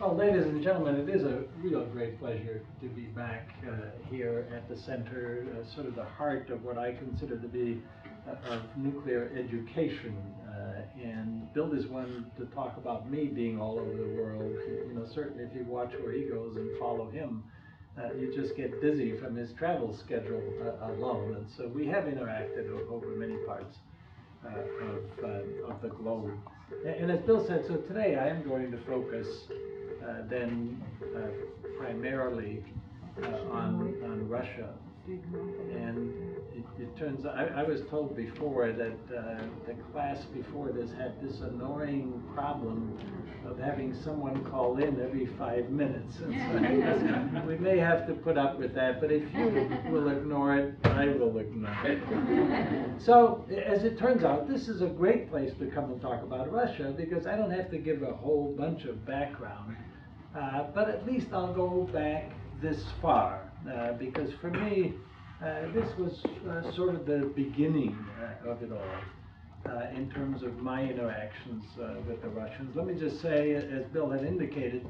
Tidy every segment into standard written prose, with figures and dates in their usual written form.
Well, ladies and gentlemen, it is a real great pleasure to be back here at the center, sort of the heart of what I consider to be of nuclear education. And Bill is one to talk about me being all over the world. You know, certainly if you watch where he goes and follow him, you just get dizzy from his travel schedule alone. And so we have interacted over many parts of the globe. And as Bill said, so today I am going to focus primarily on Russia. And it turns out, I was told before that the class before this had this annoying problem of having someone call in every 5 minutes. And so we may have to put up with that, but if you will ignore it, I will ignore it. So, as it turns out, this is a great place to come and talk about Russia because I don't have to give a whole bunch of background, but at least I'll go back this far because for me, this was sort of the beginning of it all in terms of my interactions with the Russians. Let me just say, as Bill had indicated,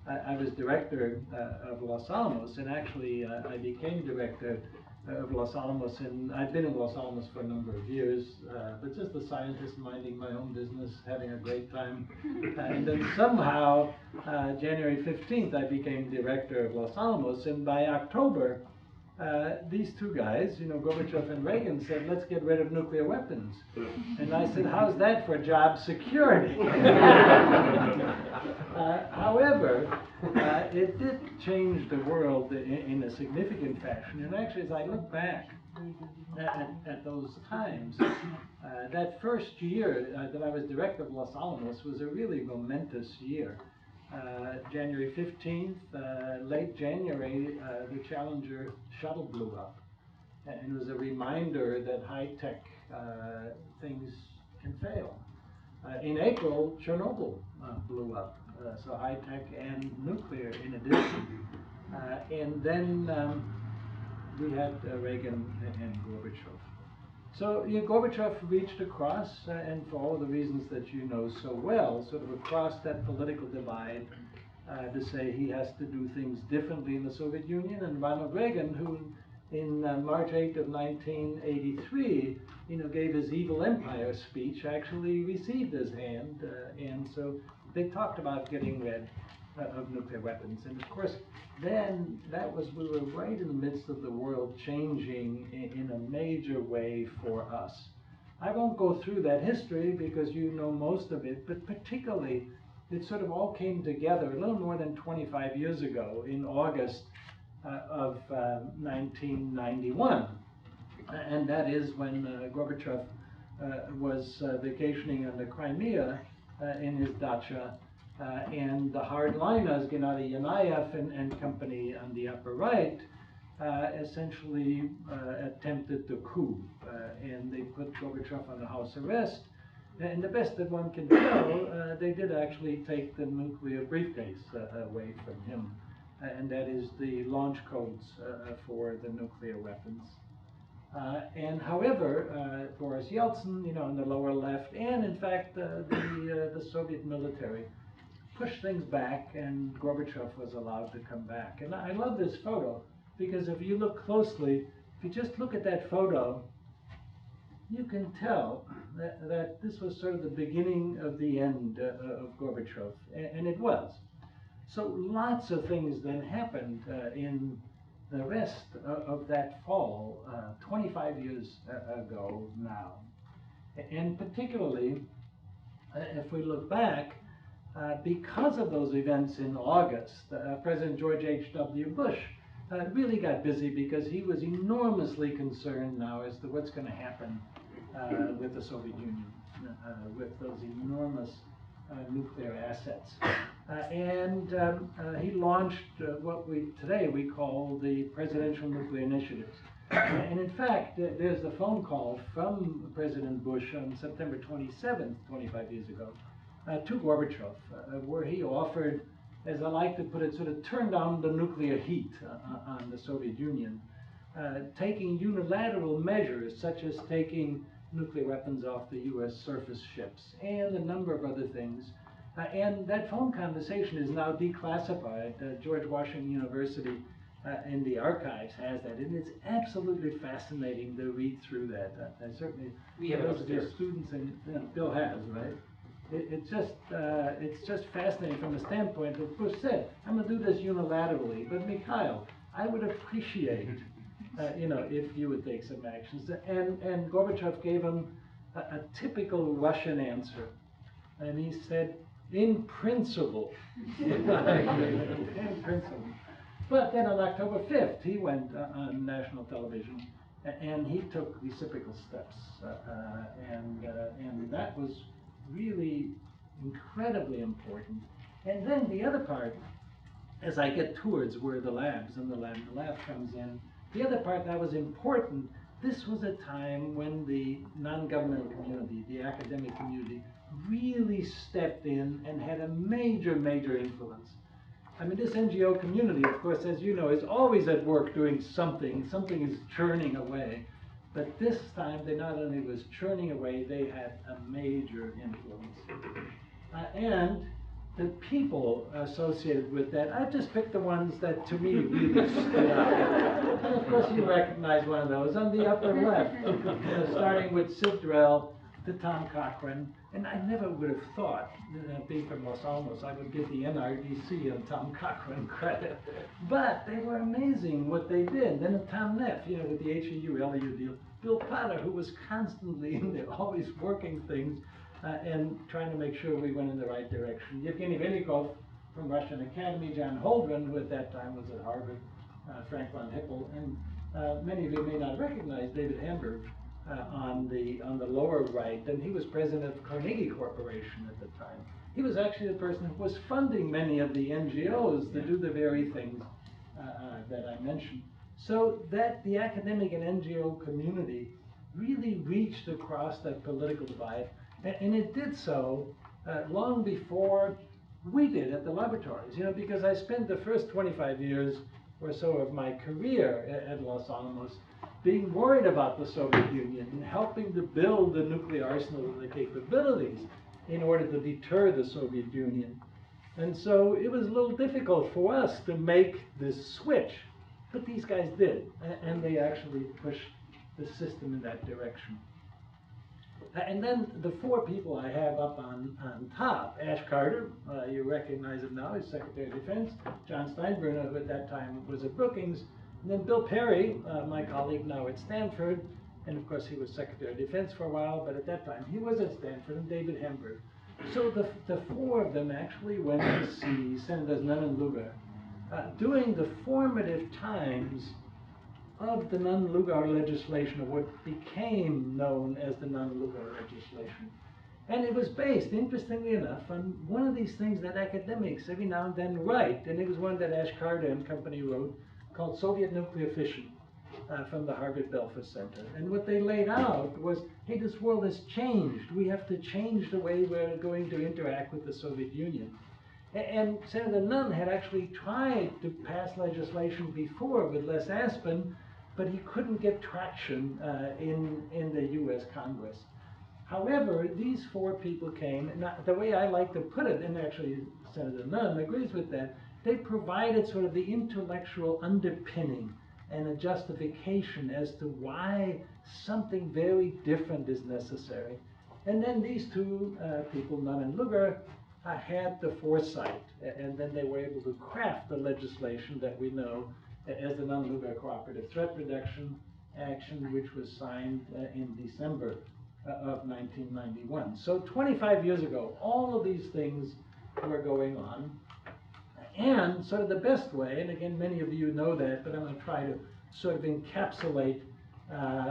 I was director of Los Alamos, and actually I became director of Los Alamos, and I've been in Los Alamos for a number of years, but just a scientist minding my own business, having a great time. And then somehow, January 15th, I became director of Los Alamos, and by October, these two guys, you know, Gorbachev and Reagan, said, let's get rid of nuclear weapons. And I said, how's that for job security? However, it did change the world in a significant fashion. And actually, as I look back at those times, that first year that I was director of Los Alamos was a really momentous year. January 15th, late January, the Challenger shuttle blew up. And it was a reminder that high-tech things can fail. In April, Chernobyl blew up, so high-tech and nuclear in addition. And then we had Reagan and Gorbachev. So Gorbachev reached across, and for all the reasons that you know so well, sort of across that political divide to say he has to do things differently in the Soviet Union. And Ronald Reagan, who in March 8th of 1983, you know, gave his evil empire speech, actually received his hand. And so they talked about getting rid of nuclear weapons. And of course, then we were right in the midst of the world changing in a major way for us. I won't go through that history because you know most of it, but particularly it sort of all came together a little more than 25 years ago in August of 1991. And that is when Gorbachev was vacationing on the Crimea in his dacha. And the hardliners, Gennady Yanayev and company on the upper right, essentially attempted the coup. And they put Gorbachev on house arrest. And the best that one can tell, they did actually take the nuclear briefcase away from him. And that is the launch codes for the nuclear weapons. And however, Boris Yeltsin, you know, in the lower left, and in fact the Soviet military pushed things back, and Gorbachev was allowed to come back. And I love this photo because if you look closely, if you just look at that photo, you can tell that this was sort of the beginning of the end of Gorbachev, and it was. So lots of things then happened in the rest of that fall, 25 years ago now. And particularly, if we look back, because of those events in August, President George H.W. Bush really got busy because he was enormously concerned now as to what's going to happen with the Soviet Union, with those enormous nuclear assets. And he launched what today we call the Presidential Nuclear Initiatives. And in fact, there's a phone call from President Bush on September 27th, 25 years ago, to Gorbachev, where he offered, as I like to put it, sort of turn down the nuclear heat on the Soviet Union, taking unilateral measures such as taking nuclear weapons off the U.S. surface ships and a number of other things. And that phone conversation is now declassified. George Washington University in the archives has that, and it's absolutely fascinating to read through that. I certainly, we have those of your students, and Bill has, right? It's just fascinating from the standpoint that Bush said, I'm going to do this unilaterally, but Mikhail, I would appreciate, if you would take some actions. And Gorbachev gave him a typical Russian answer, and he said, in principle. In principle. But then on October 5th, he went on national television, and he took reciprocal steps, and that was really incredibly important. And then the other part, as I get towards where the labs and the lab comes in, the other part that was important, this was a time when the non-governmental community, the academic community, really stepped in and had a major, major influence. I mean, this NGO community, of course, as you know, is always at work doing something. Something is churning away. But this time, they not only was churning away, they had a major influence. And the people associated with that, I've just picked the ones that, to me, really stood out. And of course, you recognize one of those on the upper left, starting with Sid Drell to Tom Cochran. And I never would have thought, being from Los Alamos, I would give the NRDC and Tom Cochran credit. But they were amazing what they did. Then Tom Neff, with the HEU-LEU deal. Bill Potter, who was constantly in there, always working things and trying to make sure we went in the right direction. Yevgeny Velikov from Russian Academy, John Holdren, who at that time was at Harvard, Frank von Hippel, and many of you may not recognize David Hamburg. On the lower right, and he was president of Carnegie Corporation at the time. He was actually the person who was funding many of the NGOs to do the very things that I mentioned. So that the academic and NGO community really reached across that political divide, and it did so long before we did at the laboratories, because I spent the first 25 years or so of my career at Los Alamos being worried about the Soviet Union and helping to build the nuclear arsenal and the capabilities in order to deter the Soviet Union. And so it was a little difficult for us to make this switch, but these guys did, and they actually pushed the system in that direction. And then the four people I have up on top, Ash Carter, you recognize him now, he's Secretary of Defense, John Steinbrunner, who at that time was at Brookings, and then Bill Perry, my colleague now at Stanford, and of course he was Secretary of Defense for a while, but at that time he was at Stanford, and David Hamburg. So the four of them actually went to see Senators Nunn and Lugar during the formative times of the Nunn-Lugar legislation, of what became known as the Nunn-Lugar legislation. And it was based, interestingly enough, on one of these things that academics every now and then write, and it was one that Ash Carter and company wrote, called Soviet Nuclear Fission, from the Harvard Belfer Center. And what they laid out was, hey, this world has changed. We have to change the way we're going to interact with the Soviet Union. And Senator Nunn had actually tried to pass legislation before with Les Aspin, but he couldn't get traction in the US Congress. However, these four people came, and the way I like to put it, and actually Senator Nunn agrees with that, they provided sort of the intellectual underpinning and a justification as to why something very different is necessary. And then these two people, Nunn and Lugar, had the foresight, and then they were able to craft the legislation that we know as the Nunn-Lugar Cooperative Threat Reduction Action, which was signed in December of 1991. So 25 years ago, all of these things were going on. And sort of the best way, and again, many of you know that, but I'm going to try to sort of encapsulate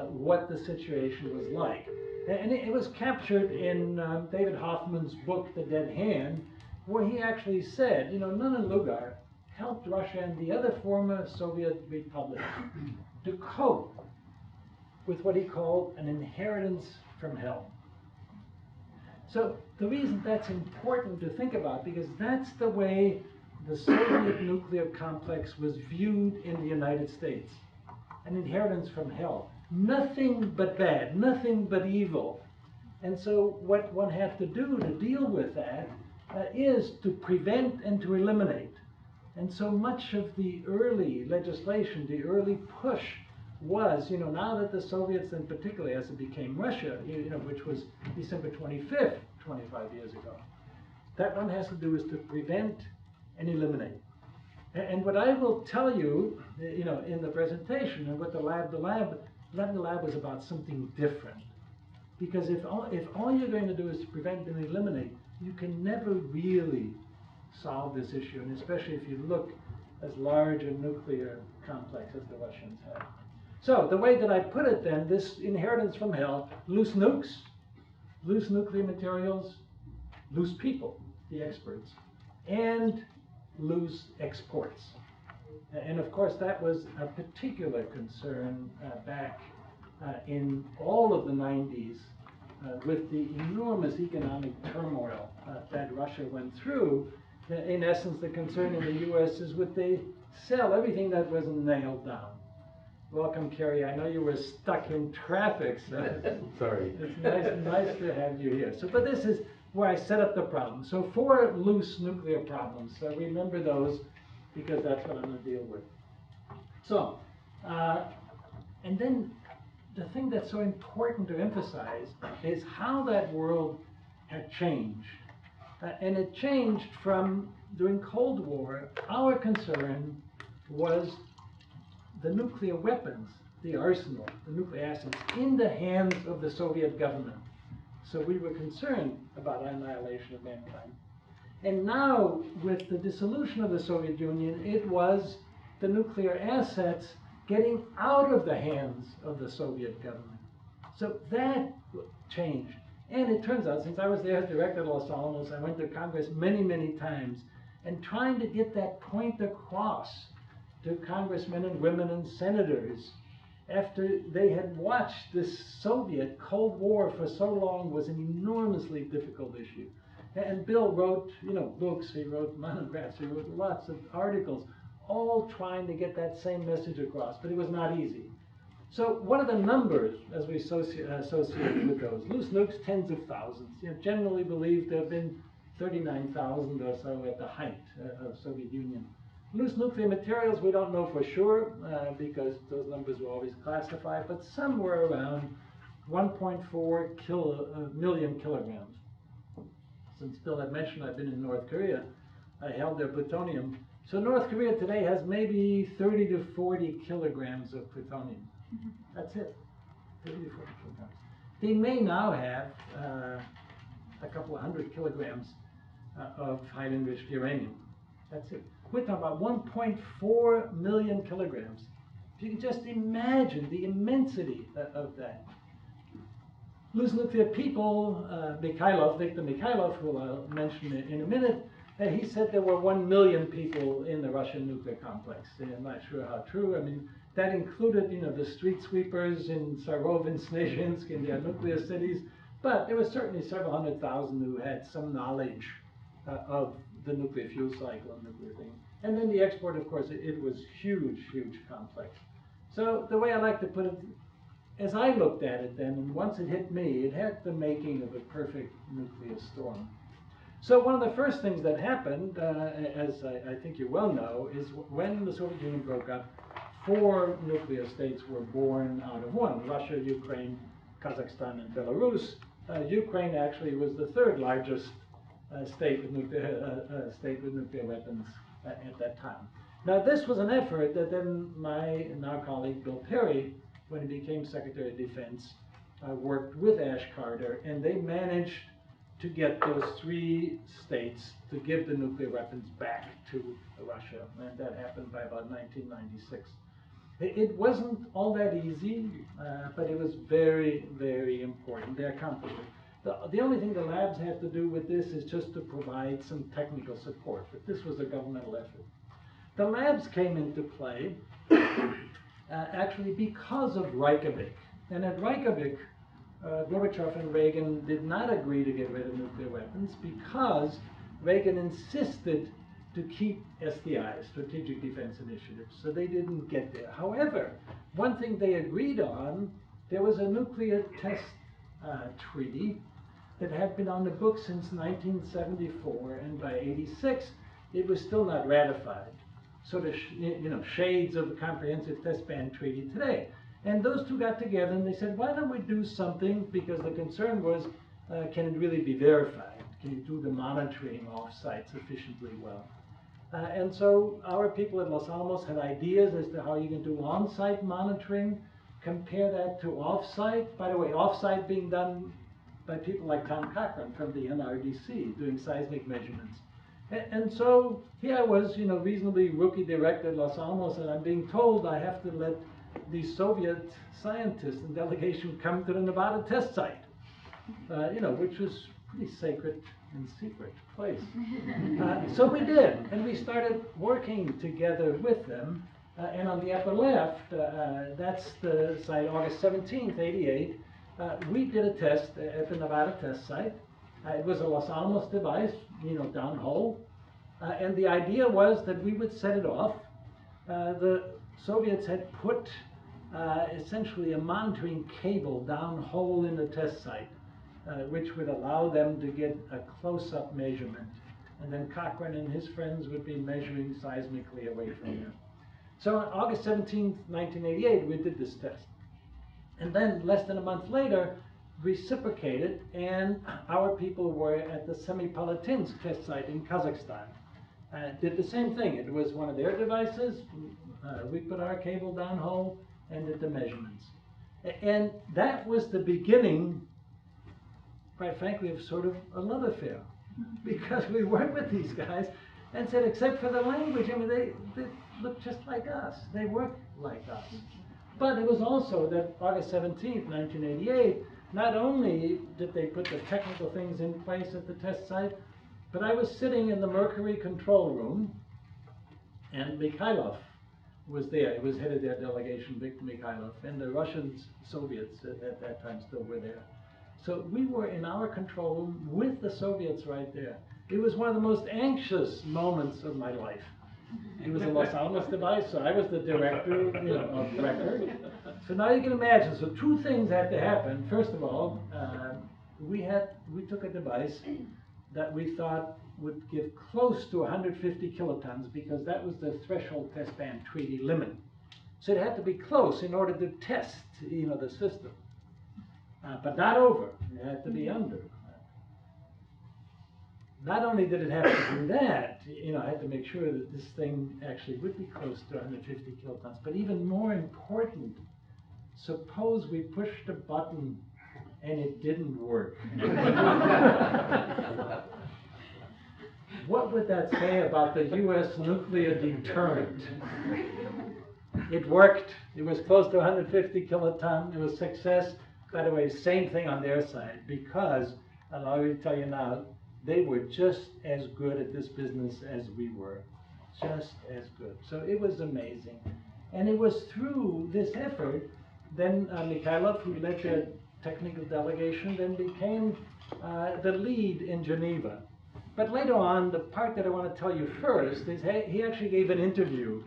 what the situation was like. And it was captured in David Hoffman's book, The Dead Hand, where he actually said, Nunn and Lugar helped Russia and the other former Soviet republics to cope with what he called an inheritance from hell. So the reason that's important to think about, because that's the way the Soviet nuclear complex was viewed in the United States. An inheritance from hell. Nothing but bad, nothing but evil. And so what one had to do to deal with that is to prevent and to eliminate. And so much of the early legislation, the early push was, now that the Soviets, and particularly as it became Russia, which was December 25th, 25 years ago, that one has to do is to prevent and eliminate. And what I will tell you, in the presentation and what the lab was about something different. Because if all you're going to do is to prevent and eliminate, you can never really solve this issue, and especially if you look as large a nuclear complex as the Russians have. So the way that I put it then, this inheritance from hell, loose nukes, loose nuclear materials, loose people, the experts, and loose exports. And of course that was a particular concern back in all of the 90s with the enormous economic turmoil that Russia went through. In essence, the concern in the U.S. is would they sell everything that wasn't nailed down. Welcome, Kerry. I know you were stuck in traffic, so sorry. It's nice to have you here. So, but this is where I set up the problem. So 4 loose nuclear problems. So remember those because that's what I'm going to deal with. So, and then the thing that's so important to emphasize is how that world had changed. And it changed from, during Cold War, our concern was the nuclear weapons, the arsenal, the nuclear assets, in the hands of the Soviet government. So we were concerned about annihilation of mankind. And now, with the dissolution of the Soviet Union, it was the nuclear assets getting out of the hands of the Soviet government. So that changed. And it turns out, since I was there as director at Los Alamos, I went to Congress many, many times, and trying to get that point across to congressmen and women and senators after they had watched this Soviet Cold War for so long was an enormously difficult issue. And Bill wrote, books, he wrote monographs, he wrote lots of articles, all trying to get that same message across, but it was not easy. So what are the numbers as we associate with those? Loose nukes, tens of thousands. Generally believed to have been 39,000 or so at the height of Soviet Union. Loose nuclear materials, we don't know for sure because those numbers were always classified, but somewhere around 1.4 million kilograms. Since Bill had mentioned I've been in North Korea, I held their plutonium. So North Korea today has maybe 30 to 40 kilograms of plutonium. That's it, 30 to 40 kilograms. They may now have a couple of hundred kilograms of highly enriched uranium. That's it. We're talking about 1.4 million kilograms. If you can just imagine the immensity of that. Loose nuclear people, Mikhailov, Viktor Mikhailov, who I'll mention in a minute, he said there were 1 million people in the Russian nuclear complex. I'm not sure how true. I mean, that included, the street sweepers in Sarov and Snezhinsk in their nuclear cities, but there were certainly several 100,000 who had some knowledge of the nuclear fuel cycle and nuclear thing. And then the export, of course, it was huge, huge complex. So the way I like to put it, as I looked at it then, and once it hit me, it had the making of a perfect nuclear storm. So one of the first things that happened, as I think you well know, is when the Soviet Union broke up, 4 nuclear states were born out of one: Russia, Ukraine, Kazakhstan, and Belarus. Ukraine actually was the 3rd largest state with nuclear weapons at that time. Now this was an effort that then my now colleague Bill Perry, when he became Secretary of Defense, worked with Ash Carter, and they managed to get those 3 states to give the nuclear weapons back to Russia, and that happened by about 1996. It wasn't all that easy, but it was very, very important. They accomplished it. The only thing the labs had to do with this is just to provide some technical support, but this was a governmental effort. The labs came into play actually because of Reykjavik. And at Reykjavik, Gorbachev and Reagan did not agree to get rid of nuclear weapons because Reagan insisted to keep SDIs, Strategic Defense Initiatives, so they didn't get there. However, one thing they agreed on, there was a nuclear test treaty that had been on the books since 1974, and by 86, it was still not ratified. Sort of, shades of the Comprehensive Test Ban Treaty today. And those two got together and they said, why don't we do something, because the concern was, can it really be verified? Can you do the monitoring off-site sufficiently well? And so our people at Los Alamos had ideas as to how you can do on-site monitoring, compare that to off-site. By the way, off-site being done by people like Tom Cochran from the NRDC doing seismic measurements. And so here I was, reasonably rookie director at Los Alamos, and I'm being told I have to let these Soviet scientists and delegation come to the Nevada test site, which was pretty sacred and secret place. So we did, and we started working together with them. And on the upper left, that's the site, August 17th, 88. We did a test at the Nevada test site. It was a Los Alamos device, downhole. And the idea was that we would set it off. The Soviets had put essentially a monitoring cable downhole in the test site, which would allow them to get a close-up measurement. And then Cochran and his friends would be measuring seismically away from there. So on August 17th, 1988, we did this test. And then less than a month later, reciprocated, and our people were at the Semipalatinsk test site in Kazakhstan. Did the same thing. It was one of their devices. We put our cable downhole and did the measurements. And that was the beginning, quite frankly, of sort of a love affair. Because we worked with these guys and said, except for the language, they look just like us. They work like us. But it was also that August 17th, 1988, not only did they put the technical things in place at the test site, but I was sitting in the Mercury control room, and Mikhailov was there. He was head of their delegation, Viktor Mikhailov, and the Russians, Soviets at that time still were there. So we were in our control room with the Soviets right there. It was one of the most anxious moments of my life. It was a Los Alamos device, so I was the director of record. So now you can imagine, so two things had to happen. First of all, we took a device that we thought would give close to 150 kilotons, because that was the threshold test ban treaty limit. So it had to be close in order to test, the system. But not over, it had to be under. Not only did it have to do that, I had to make sure that this thing actually would be close to 150 kilotons. But even more important, suppose we pushed a button and it didn't work. What would that say about the U.S. nuclear deterrent? It worked. It was close to 150 kiloton. It was success. By the way, same thing on their side, because, and I'll already tell you now, they were just as good at this business as we were. Just as good. So it was amazing. And it was through this effort, then Mikhailov, who led the technical delegation, then became the lead in Geneva. But later on, the part that I want to tell you first is he actually gave an interview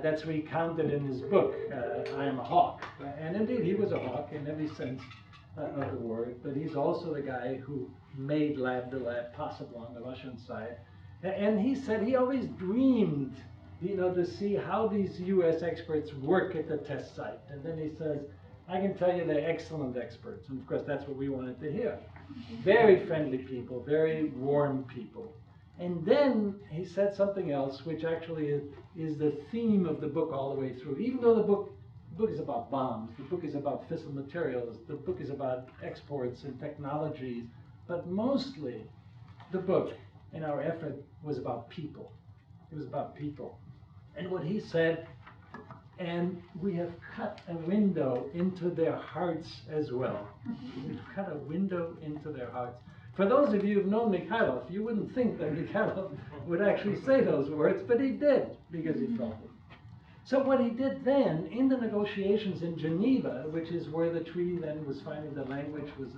that's recounted in his book, I Am a Hawk. And indeed, he was a hawk in every sense of the word, but he's also the guy who made Lab to Lab possible on the Russian side. And he said he always dreamed, to see how these US experts work at the test site. And then he says, I can tell you they're excellent experts. And of course, that's what we wanted to hear. Very friendly people, very warm people. And then he said something else, which actually is the theme of the book all the way through. Even though the book is about bombs, the book is about fissile materials, the book is about exports and technologies, but mostly the book and our effort was about people. It was about people. And what he said, and we have cut a window into their hearts as well. We've cut a window into their hearts. For those of you who've known Mikhailov, you wouldn't think that Mikhailov would actually say those words, but he did, because he felt them. So what he did then, in the negotiations in Geneva, which is where the treaty then was finally, the language was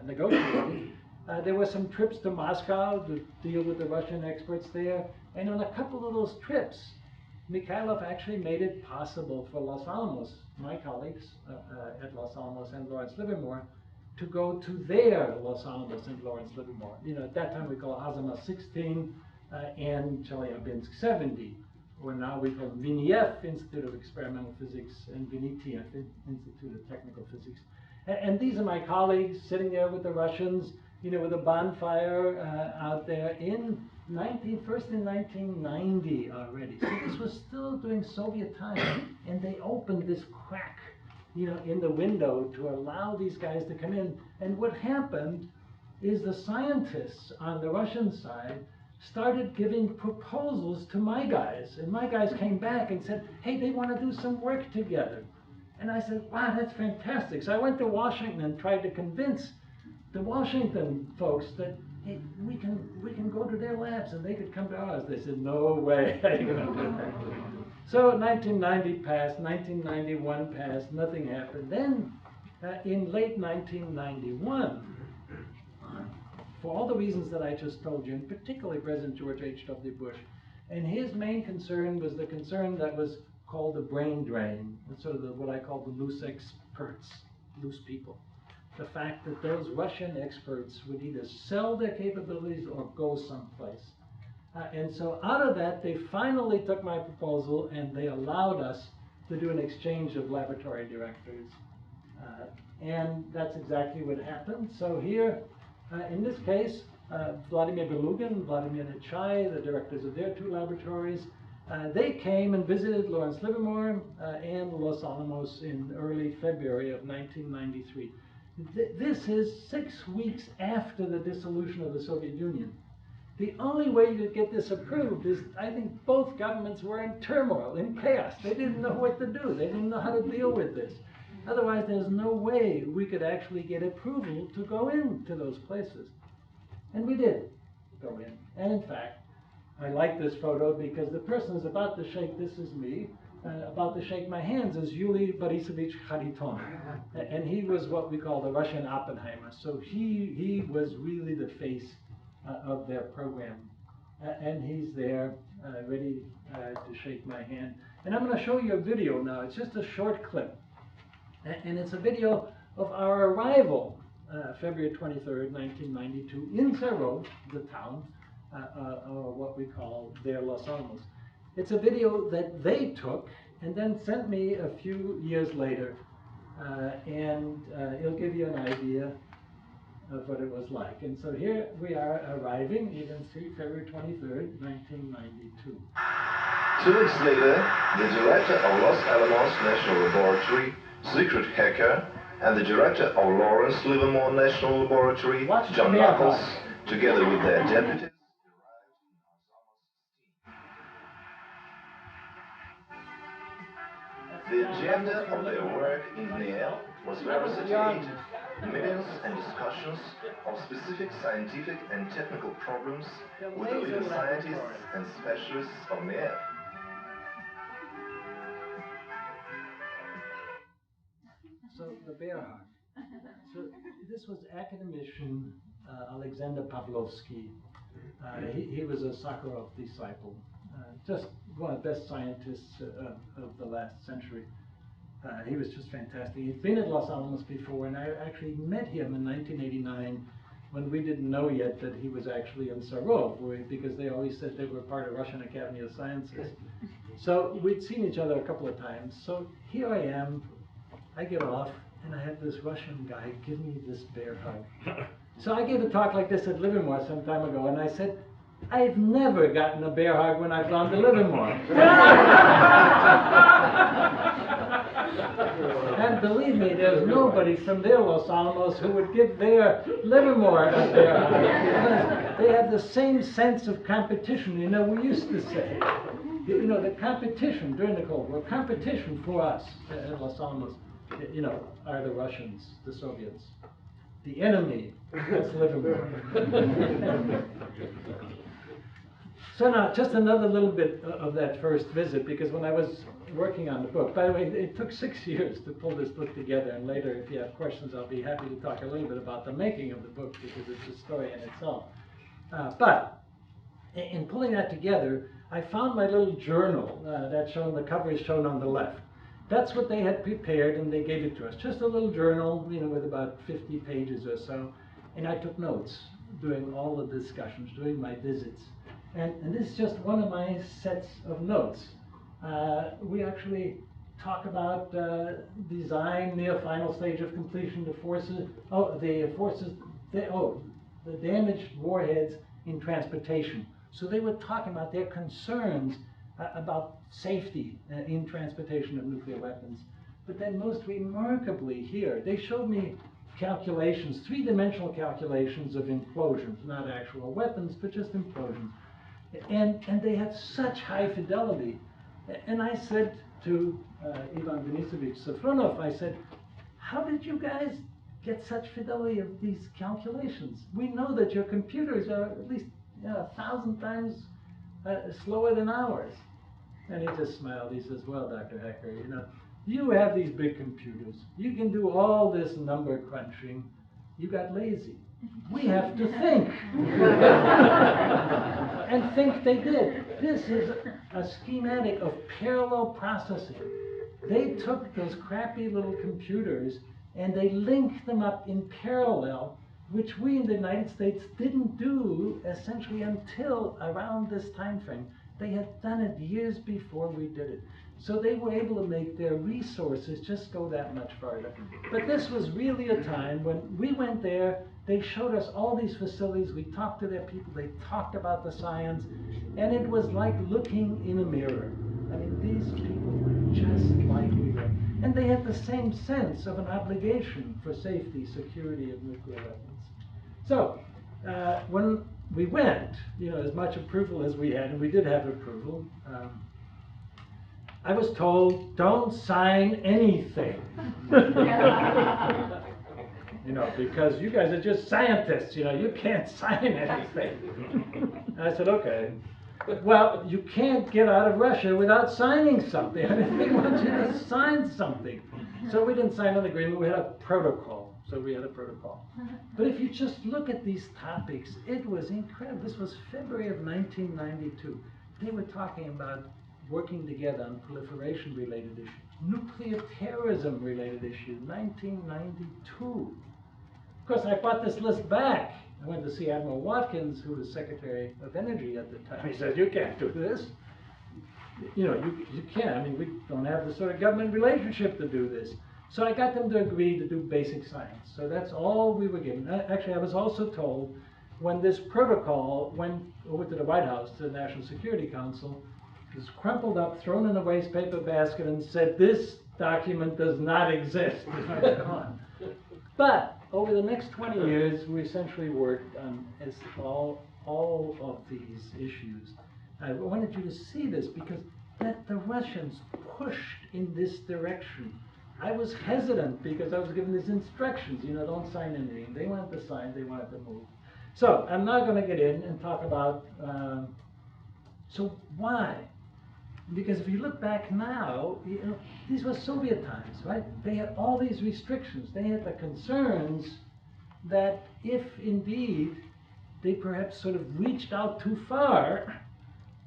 negotiated, there were some trips to Moscow to deal with the Russian experts there, and on a couple of those trips, Mikhailov actually made it possible for Los Alamos, my colleagues at Los Alamos and Lawrence Livermore, to go to their Los Alamos and Lawrence Livermore. You know, at that time we call Azimuth 16 and Chelyabinsk 70, or now we call Viniev Institute of Experimental Physics and Vinitiev Institute of Technical Physics. And these are my colleagues sitting there with the Russians, you know, with a bonfire out there first in 1990 already. So this was still during Soviet time, and they opened this crack, you know, in the window to allow these guys to come in. And what happened is the scientists on the Russian side started giving proposals to my guys, and my guys came back and said, hey, they want to do some work together. And I said, wow, that's fantastic. So I went to Washington and tried to convince the Washington folks that, hey, we can go to their labs and they could come to ours. They said, no way. So 1990 passed, 1991 passed, nothing happened. Then in late 1991, for all the reasons that I just told you, and particularly President George H.W. Bush, and his main concern was the concern that was called the brain drain. It's sort of what I call the loose experts, loose people. The fact that those Russian experts would either sell their capabilities or go someplace. And so out of that, they finally took my proposal and they allowed us to do an exchange of laboratory directors. And that's exactly what happened. So here, in this case, Vladimir Belugin, Vladimir Nechai, the directors of their two laboratories, they came and visited Lawrence Livermore and Los Alamos in early February of 1993. This is 6 weeks after the dissolution of the Soviet Union. The only way you could get this approved is, I think both governments were in turmoil, in chaos. They didn't know what to do. They didn't know how to deal with this. Otherwise, there's no way we could actually get approval to go into those places. And we did go in. And in fact, I like this photo because the person who's about to shake, this is me, about to shake my hands is Yuri Borisovich Khariton. And he was what we call the Russian Oppenheimer. So he was really the face of their program. And he's there ready to shake my hand. And I'm going to show you a video now. It's just a short clip. And it's a video of our arrival, February 23rd, 1992, in Cerro, the town, or what we call their Los Alamos. It's a video that they took and then sent me a few years later, and it'll give you an idea of what it was like. And so here we are arriving, you can see February 23rd, 1992. 2 weeks later, the director of Los Alamos National Laboratory, Secret Hacker, and the director of Lawrence Livermore National Laboratory, John Knuckles, together with their deputies, the agenda of their work in Niel was very satiated. Meetings and discussions of specific scientific and technical problems with the leading scientists and specialists of Niel. So the bear hug. So this was academician Alexander Pavlovsky. He was a Sakharov disciple, just one of the best scientists of the last century. He was just fantastic. He'd been at Los Alamos before, and I actually met him in 1989 when we didn't know yet that he was actually in Sarov, because they always said they were part of Russian Academy of Sciences. So we'd seen each other a couple of times. So here I am, I get off, and I have this Russian guy give me this bear hug. So I gave a talk like this at Livermore some time ago, and I said, I've never gotten a bear hug when I've gone to Livermore. And believe me, there's nobody from their Los Alamos who would give their Livermore a bear hug, because they have the same sense of competition. You know, we used to say, you know, the competition during the Cold War, competition for us at Los Alamos, you know, are the Russians, the Soviets. The enemy, that's Livermore. So now, just another little bit of that first visit, because when I was working on the book, by the way, it took 6 years to pull this book together, and later, if you have questions, I'll be happy to talk a little bit about the making of the book, because it's a story in itself. But in pulling that together, I found my little journal that's shown, the cover is shown on the left. That's what they had prepared, and they gave it to us. Just a little journal, you know, with about 50 pages or so. And I took notes during all the discussions, during my visits. And this is just one of my sets of notes. We actually talk about design near final stage of completion, the damaged warheads in transportation. So they were talking about their concerns about safety in transportation of nuclear weapons. But then most remarkably here, they showed me calculations, three-dimensional calculations of implosions, not actual weapons, but just implosions. And they had such high fidelity. And I said to Ivan Denisovich Safronov, I said, how did you guys get such fidelity of these calculations? We know that your computers are at least 1,000 times slower than ours. And he just smiled. He says, well, Dr. Hecker, you know, you have these big computers. You can do all this number crunching. You got lazy. We have to think. And think they did. This is a schematic of parallel processing. They took those crappy little computers and they linked them up in parallel, which we in the United States didn't do essentially until around this time frame. They had done it years before we did it. So they were able to make their resources just go that much farther. But this was really a time when we went there, they showed us all these facilities, we talked to their people, they talked about the science, and it was like looking in a mirror. I mean, these people were just like we were. And they had the same sense of an obligation for safety, security of nuclear weapons. So, when we went, you know, as much approval as we had, and we did have approval, I was told, don't sign anything. You know, because you guys are just scientists, you know, you can't sign anything. And I said, okay. Well, you can't get out of Russia without signing something. I mean, they want you to sign something. So we didn't sign an agreement, we had a protocol. So we had a protocol. But if you just look at these topics, it was incredible. This was February of 1992. They were talking about working together on proliferation-related issues, nuclear terrorism-related issues, 1992. Of course, I brought this list back. I went to see Admiral Watkins, who was Secretary of Energy at the time. He said, you can't do this. You know, you can't. I mean, we don't have the sort of government relationship to do this. So I got them to agree to do basic science. So that's all we were given. Actually, I was also told when this protocol went over to the White House, to the National Security Council, it was crumpled up, thrown in a waste paper basket, and said, this document does not exist. But over the next 20 years, we essentially worked on all of these issues. I wanted you to see this because that the Russians pushed in this direction. I was hesitant because I was given these instructions, you know, don't sign anything. They wanted to sign, they wanted to move. So I'm now going to get in and talk about, so why? Because if you look back now, you know, these were Soviet times, right? They had all these restrictions. They had the concerns that if indeed they perhaps sort of reached out too far,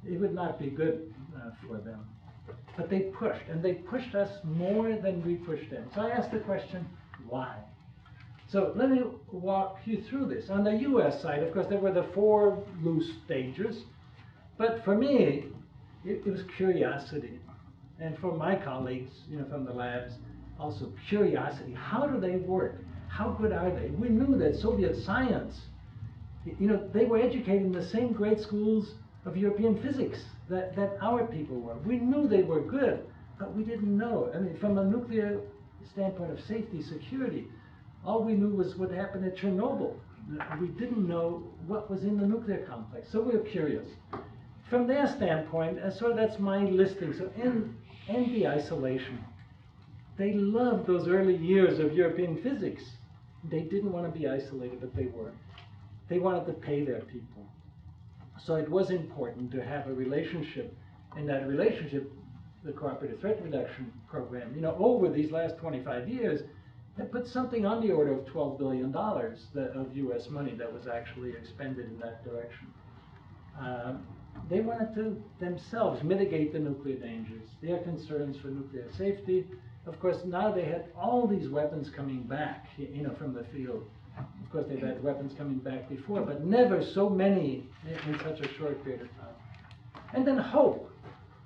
it would not be good for them. But they pushed, and they pushed us more than we pushed them. So I asked the question, why? So let me walk you through this. On the US side, of course, there were the 4 loose stages. But for me, it was curiosity. And for my colleagues, you know, from the labs, also curiosity. How do they work? How good are they? We knew that Soviet science, you know, they were educated in the same grade schools of European physics that our people were. We knew they were good, but we didn't know. I mean, from a nuclear standpoint of safety, security, all we knew was what happened at Chernobyl. We didn't know what was in the nuclear complex, so we were curious. From their standpoint, so that's my listing. So NV isolation, they loved those early years of European physics. They didn't want to be isolated, but they were. They wanted to pay their people. So it was important to have a relationship, and that relationship, the Cooperative Threat Reduction Program, you know, over these last 25 years, it put something on the order of $12 billion of US money that was actually expended in that direction. they wanted to themselves mitigate the nuclear dangers, their concerns for nuclear safety. Of course, now they had all these weapons coming back, from the field. Of course, they've had weapons coming back before, but never so many in such a short period of time. And then hope.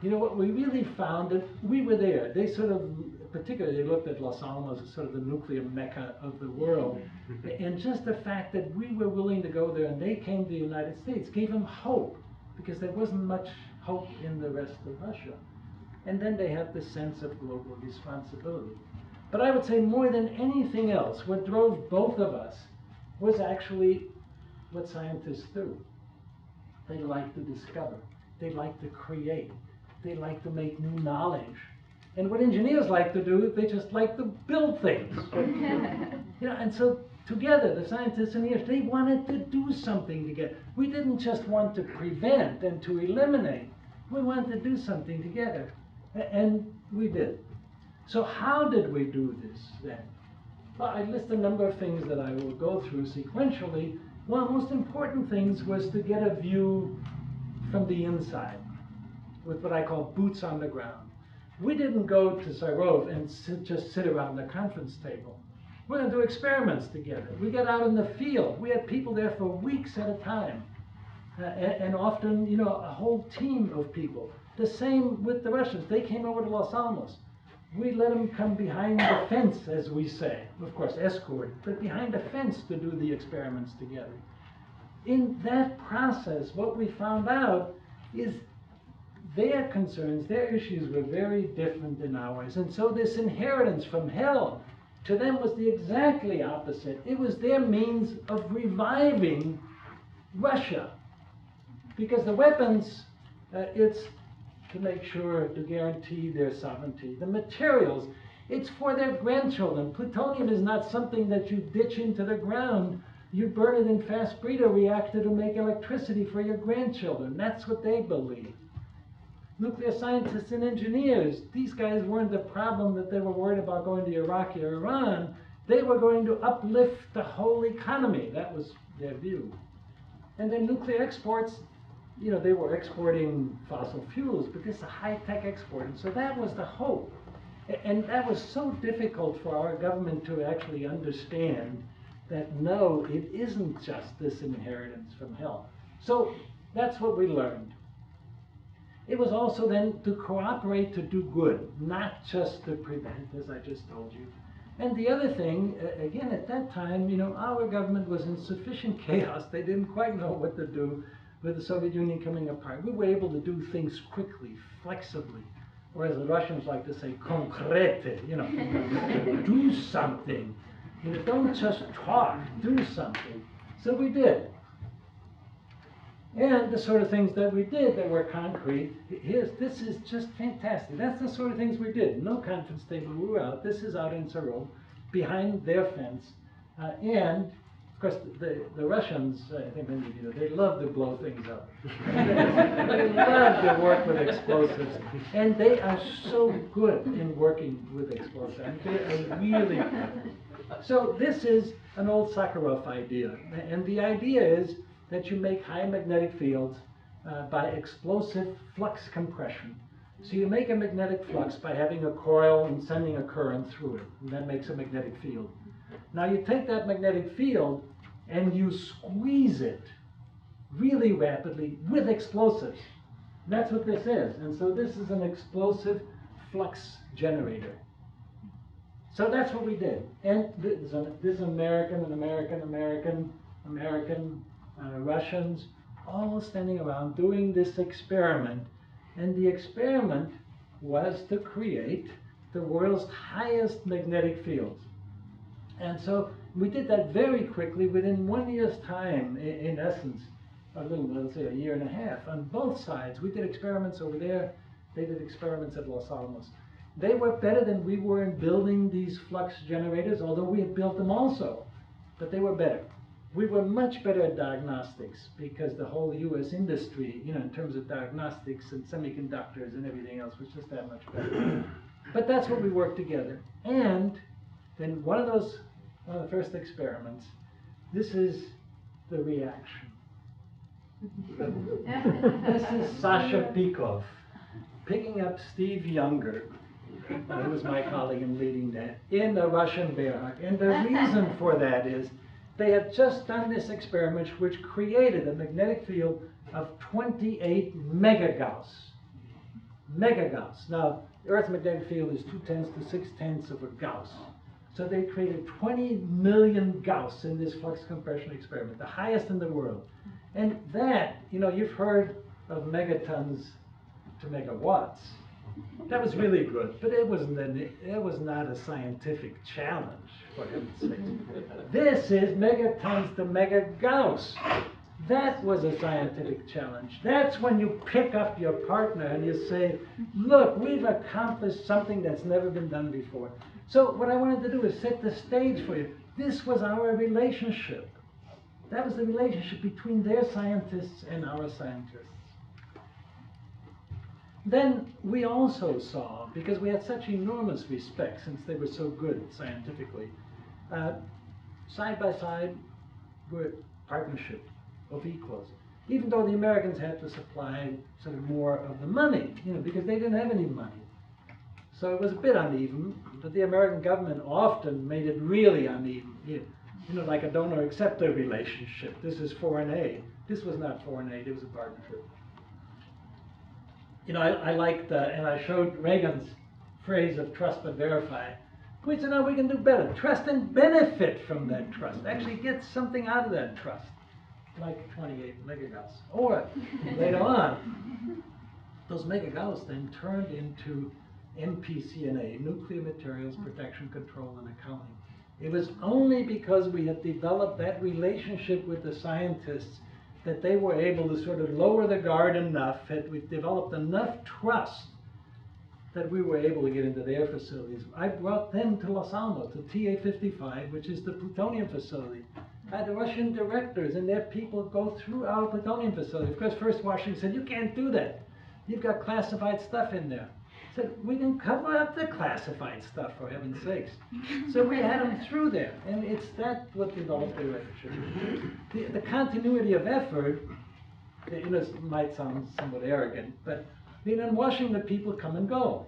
What we really found, that we were there. They sort of, particularly, they looked at Los Alamos as sort of the nuclear mecca of the world. And just the fact that we were willing to go there and they came to the United States gave them hope, because there wasn't much hope in the rest of Russia. And then they had this sense of global responsibility. But I would say more than anything else, what drove both of us was actually what scientists do. They like to discover. They like to create. They like to make new knowledge. And what engineers like to do, they just like to build things. And so together, the scientists and engineers, they wanted to do something together. We didn't just want to prevent and to eliminate. We wanted to do something together. And we did. So how did we do this then? Well, I list a number of things that I will go through sequentially. One of the most important things was to get a view from the inside, with what I call boots on the ground. We didn't go to Sarov and just sit around the conference table. We're going to do experiments together. We got out in the field. We had people there for weeks at a time. And often, a whole team of people. The same with the Russians. They came over to Los Alamos. We let them come behind the fence, as we say. Of course, escort, but behind the fence to do the experiments together. In that process, what we found out is their concerns, their issues were very different than ours. And so this inheritance from hell to them was the exactly opposite. It was their means of reviving Russia. Because the weapons, it's to make sure, to guarantee their sovereignty. The materials, it's for their grandchildren. Plutonium is not something that you ditch into the ground. You burn it in fast breeder reactor to make electricity for your grandchildren. That's what they believe. Nuclear scientists and engineers, these guys weren't the problem that they were worried about going to Iraq or Iran. They were going to uplift the whole economy. That was their view. And then nuclear exports, they were exporting fossil fuels, but this is a high-tech export. And so that was the hope. And that was so difficult for our government to actually understand that, no, it isn't just this inheritance from hell. So that's what we learned. It was also then to cooperate to do good, not just to prevent, as I just told you. And the other thing, again, at that time, our government was in sufficient chaos. They didn't quite know what to do with the Soviet Union coming apart. We were able to do things quickly, flexibly, or as the Russians like to say, concrete, do something. Don't just talk, do something. So we did. And the sort of things that we did that were concrete, this is just fantastic. That's the sort of things we did. No conference table, we were out. This is out in Sarov, behind their fence. And of course, the Russians, I think many of you know, they love to blow things up. They love to work with explosives. And they are so good in working with explosives. They are really good. So this is an old Sakharov idea. And the idea is that you make high magnetic fields by explosive flux compression. So you make a magnetic flux by having a coil and sending a current through it. And that makes a magnetic field. Now you take that magnetic field and you squeeze it really rapidly with explosives. That's what this is. And so this is an explosive flux generator. So that's what we did. And this American, Russians, all standing around doing this experiment. And the experiment was to create the world's highest magnetic fields. And so we did that very quickly, within 1 year's time, in essence, let's say a year and a half, on both sides. We did experiments over there, they did experiments at Los Alamos. They were better than we were in building these flux generators, although we had built them also, but they were better. We were much better at diagnostics because the whole US industry, in terms of diagnostics and semiconductors and everything else, was just that much better. But that's what we worked together. And then one of the first experiments, this is the reaction. This is Sasha Pikov picking up Steve Younger, who was my colleague in leading that, in the Russian Warhead. And the reason for that is they had just done this experiment which created a magnetic field of 28 megagauss. Megagauss. Now, the Earth's magnetic field is 2/10 to 6/10 of a Gauss. So they created 20 million Gauss in this flux compression experiment, the highest in the world. And that, you've heard of megatons to megawatts. That was really good, but it was not a scientific challenge, for heaven's sake. This is megatons to megagauss. That was a scientific challenge. That's when you pick up your partner and you say, look, we've accomplished something that's never been done before. So what I wanted to do is set the stage for you. This was our relationship. That was the relationship between their scientists and our scientists. Then we also saw, because we had such enormous respect since they were so good scientifically, side by side were partnership of equals. Even though the Americans had to supply sort of more of the money, because they didn't have any money. So it was a bit uneven, but the American government often made it really uneven. Like a donor-acceptor relationship. This is foreign aid. This was not foreign aid, it was a partnership. I liked, and I showed Reagan's phrase of trust but verify. We said, no, we can do better. Trust and benefit from that trust. Actually get something out of that trust, like 28 megagauss. Or later on, those megagauss then turned into NPCNA, Nuclear Materials Protection Control and Accounting. It was only because we had developed that relationship with the scientists that they were able to sort of lower the guard enough, that we developed enough trust that we were able to get into their facilities. I brought them to Los Alamos, to TA-55, which is the plutonium facility. I had the Russian directors and their people go through our plutonium facility. Of course, first Washington said, you can't do that. You've got classified stuff in there. I said, we can cover up the classified stuff, for heaven's sakes. So we had them through there, and it's that what developed the relationship. The continuity of effort, might sound somewhat arrogant, but in Washington, people come and go.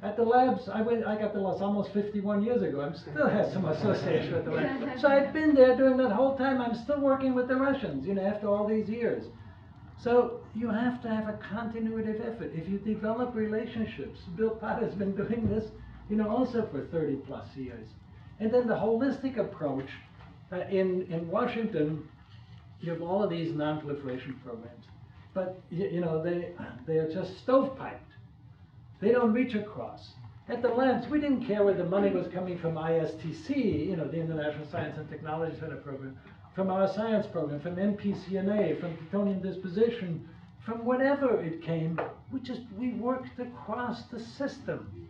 At the labs, I got to Los Alamos 51 years ago. I still have some association with the labs. So I've been there during that whole time. I'm still working with the Russians, after all these years. So you have to have a continuity of effort. If you develop relationships, Bill Potter's been doing this, also for 30 plus years. And then the holistic approach, in Washington, you have all of these non-proliferation programs, but they are just stovepiped. They don't reach across. At the labs, we didn't care where the money was coming from ISTC, the International Science and Technology Center program, from our science program, from NPCNA, from plutonium disposition, from whatever it came, we worked across the system.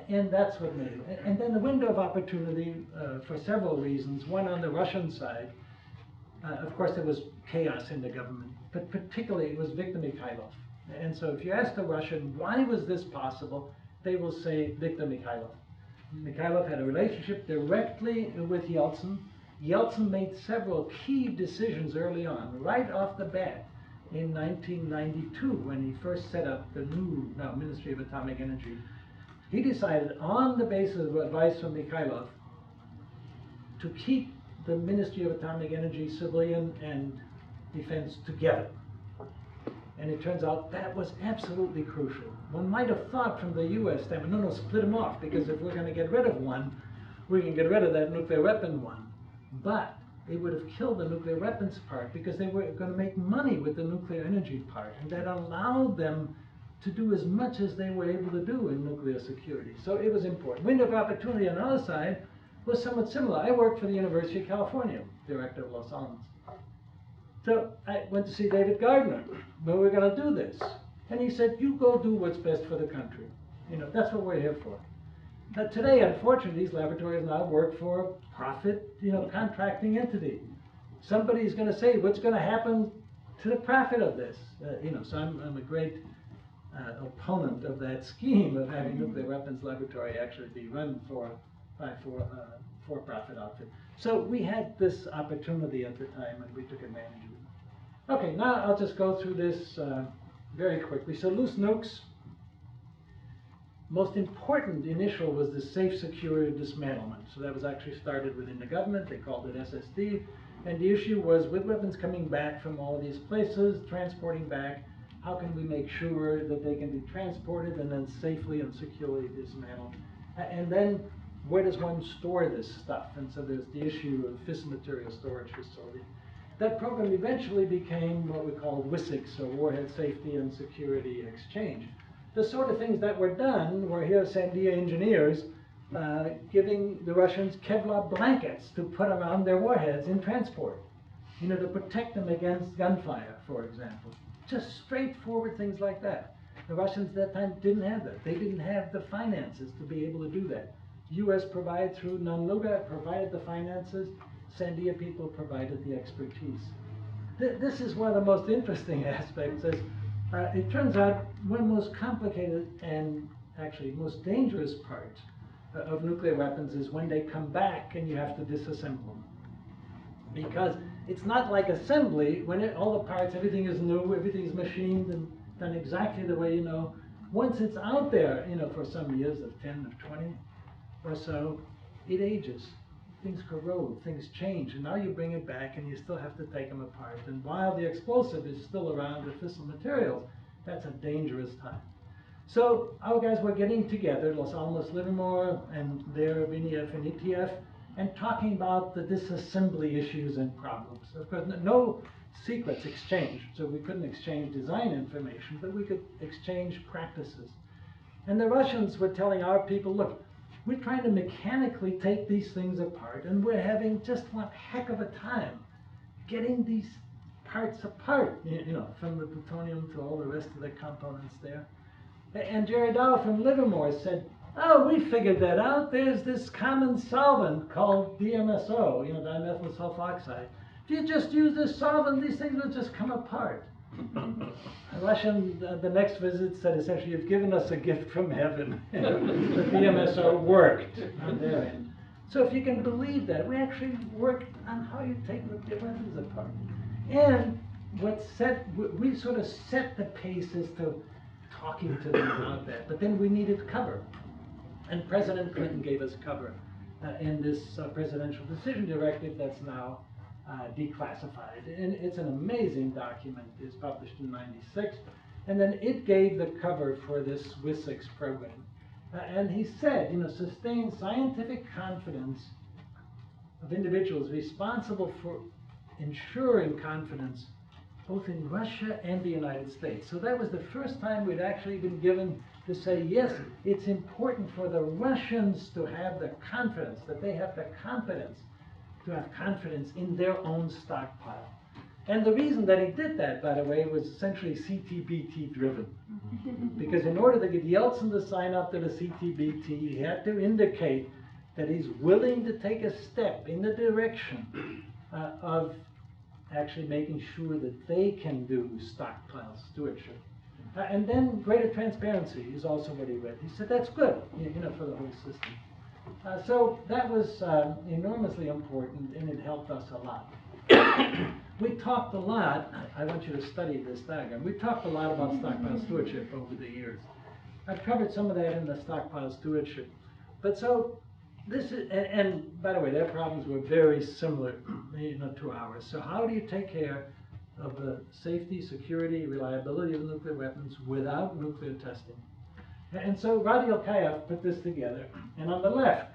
And that's what made it. And then the window of opportunity, for several reasons. One, on the Russian side, of course there was chaos in the government, but particularly it was Viktor Mikhailov. And so if you ask the Russian, why was this possible, they will say Viktor Mikhailov. Mikhailov had a relationship directly with Yeltsin. Yeltsin made several key decisions early on, right off the bat, in 1992, when he first set up the new Ministry of Atomic Energy. He decided, on the basis of advice from Mikhailov, to keep the Ministry of Atomic Energy, civilian and defense, together. And it turns out that was absolutely crucial. One might have thought from the US standpoint, no, split them off, because if we're going to get rid of one, we can get rid of that nuclear weapon one. But it would have killed the nuclear weapons part, because they were going to make money with the nuclear energy part, and that allowed them to do as much as they were able to do in nuclear security. So it was important. Window of opportunity on the other side was somewhat similar. I worked for the University of California, director of Los Alamos. So I went to see David Gardner, when we were going to do this. And he said, you go do what's best for the country. That's what we're here for. Now today, unfortunately, these laboratories now work for a profit, contracting entity. Somebody's going to say, what's going to happen to the profit of this? So I'm a great opponent of that scheme of having nuclear weapons laboratory actually be run by for-profit outfit. So we had this opportunity at the time, and we took advantage of it. Okay, now I'll just go through this very quickly. So loose nukes, most important initial was the safe, secure dismantlement. So that was actually started within the government. They called it SSD. And the issue was, with weapons coming back from all these places, transporting back, how can we make sure that they can be transported and then safely and securely dismantled? And then, where does one store this stuff? And so there's the issue of fissile material storage facility. That program eventually became what we called WSIX, or Warhead Safety and Security Exchange. The sort of things that were done were here Sandia engineers giving the Russians Kevlar blankets to put around their warheads in transport, you know, to protect them against gunfire, for example. Just straightforward things like that. The Russians at that time didn't have that. They didn't have the finances to be able to do that. U.S. provided through NUNLUGA, provided the finances. Sandia people provided the expertise. This is one of the most interesting aspects. Is, it turns out one of the most complicated and actually most dangerous part of nuclear weapons is when they come back and you have to disassemble them. Because it's not like assembly, when all the parts, everything is new, everything is machined and done exactly the way you know. Once it's out there, you know, for some years, of 10 or 20 or so, it ages. Things corrode, things change, and now you bring it back and you still have to take them apart. And while the explosive is still around, the fissile materials, that's a dangerous time. So our guys were getting together, Los Alamos Livermore and their VNF and ETF, and talking about the disassembly issues and problems. Of course, no secrets exchanged, so we couldn't exchange design information, but we could exchange practices. And the Russians were telling our people, look, we're trying to mechanically take these things apart, and we're having just one heck of a time getting these parts apart, you know, from the plutonium to all the rest of the components there. And Jerry Dow from Livermore said, oh, we figured that out. There's this common solvent called DMSO, you know, dimethyl sulfoxide. If you just use this solvent, these things will just come apart. The Russian, the next visit, said essentially, you've given us a gift from heaven. The DMSO worked on their end. So if you can believe that, we actually worked on how you take the weapons apart. And we sort of set the pace as to talking to them about that, but then we needed cover. And President Clinton gave us cover in this presidential decision directive that's now declassified. And it's an amazing document. It's published in '96. And then it gave the cover for this WSIX program. And he said, you know, sustain scientific confidence of individuals responsible for ensuring confidence both in Russia and the United States. So that was the first time we'd actually been given to say, yes, it's important for the Russians to have the confidence, that they have the competence to have confidence in their own stockpile. And the reason that he did that, by the way, was essentially CTBT driven. Because in order to get Yeltsin to sign up to the CTBT, he had to indicate that he's willing to take a step in the direction of actually making sure that they can do stockpile stewardship. And then greater transparency is also what he read. He said, that's good, you know, for the whole system. So that was enormously important, and it helped us a lot. We talked a lot, I want you to study this diagram, we talked a lot about stockpile stewardship over the years. I've covered some of that in the stockpile stewardship. But so, this is, and by the way, their problems were very similar, you know, to ours. So how do you take care of the safety, security, reliability of nuclear weapons without nuclear testing? And so Radi Elkayev put this together, and on the left,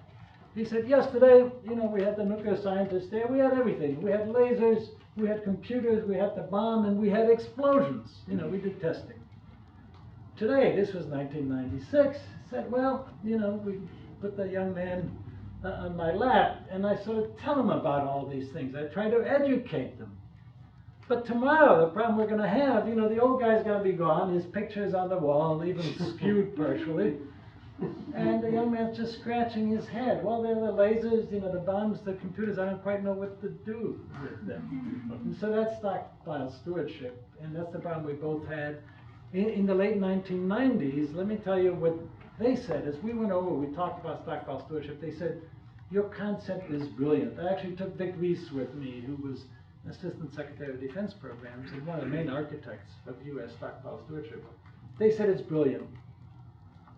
he said, yesterday, you know, we had the nuclear scientists there, we had everything. We had lasers, we had computers, we had the bomb, and we had explosions. You know, we did testing. Today, this was 1996, said, well, you know, we put the young man on my lap, and I sort of tell him about all these things. I try to educate them. But tomorrow, the problem we're going to have, you know, the old guy's going to be gone, his picture's on the wall, even skewed partially, and the young man's just scratching his head. Well, there are the lasers, you know, the bombs, the computers, I don't quite know what to do with them. And so that's stockpile stewardship, and that's the problem we both had. In the late 1990s, let me tell you what they said. As we went over, we talked about stockpile stewardship, they said, your concept is brilliant. I actually took Dick Reese with me, who was Assistant Secretary of Defense Programs and one of the main architects of U.S. stockpile stewardship. They said it's brilliant,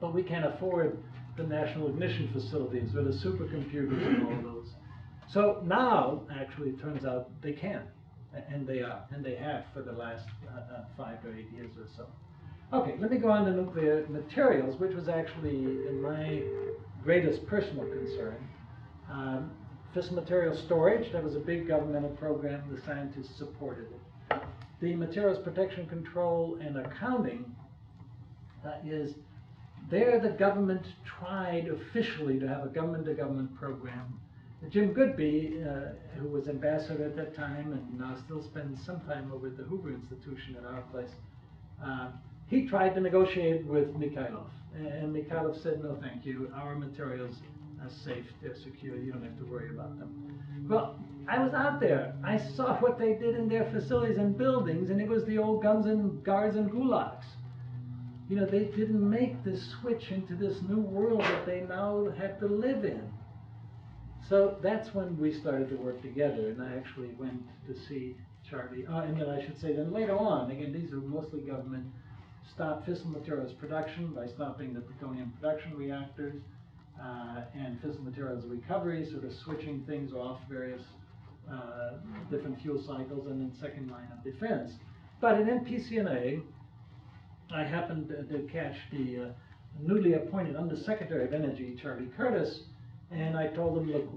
but we can't afford the national ignition facilities or the supercomputers and all of those. So now, actually, it turns out they can, and they are, and they have for the last 5 to 8 years or so. Okay, let me go on to nuclear materials, which was actually my greatest personal concern. Fissile material storage, that was a big governmental program. The scientists supported it. The materials protection control and accounting is there the government tried officially to have a government-to-government program. Jim Goodby, who was ambassador at that time and now still spends some time over at the Hoover Institution at our place, he tried to negotiate with Mikhailov. And Mikhailov said, no thank you, our materials are safe, they're secure, you don't have to worry about them. Well, I was out there. I saw what they did in their facilities and buildings, and it was the old guns and guards and gulags. You know, they didn't make the switch into this new world that they now have to live in. So that's when we started to work together, and I actually went to see Charlie. And then I should say, then later on, again, these are mostly government, stopped fissile materials production by stopping the plutonium production reactors, and fissile materials recovery, sort of switching things off various different fuel cycles, and then second line of defense. But in NPCNA, I happened to catch the newly appointed Undersecretary of Energy, Charlie Curtis, and I told him, look,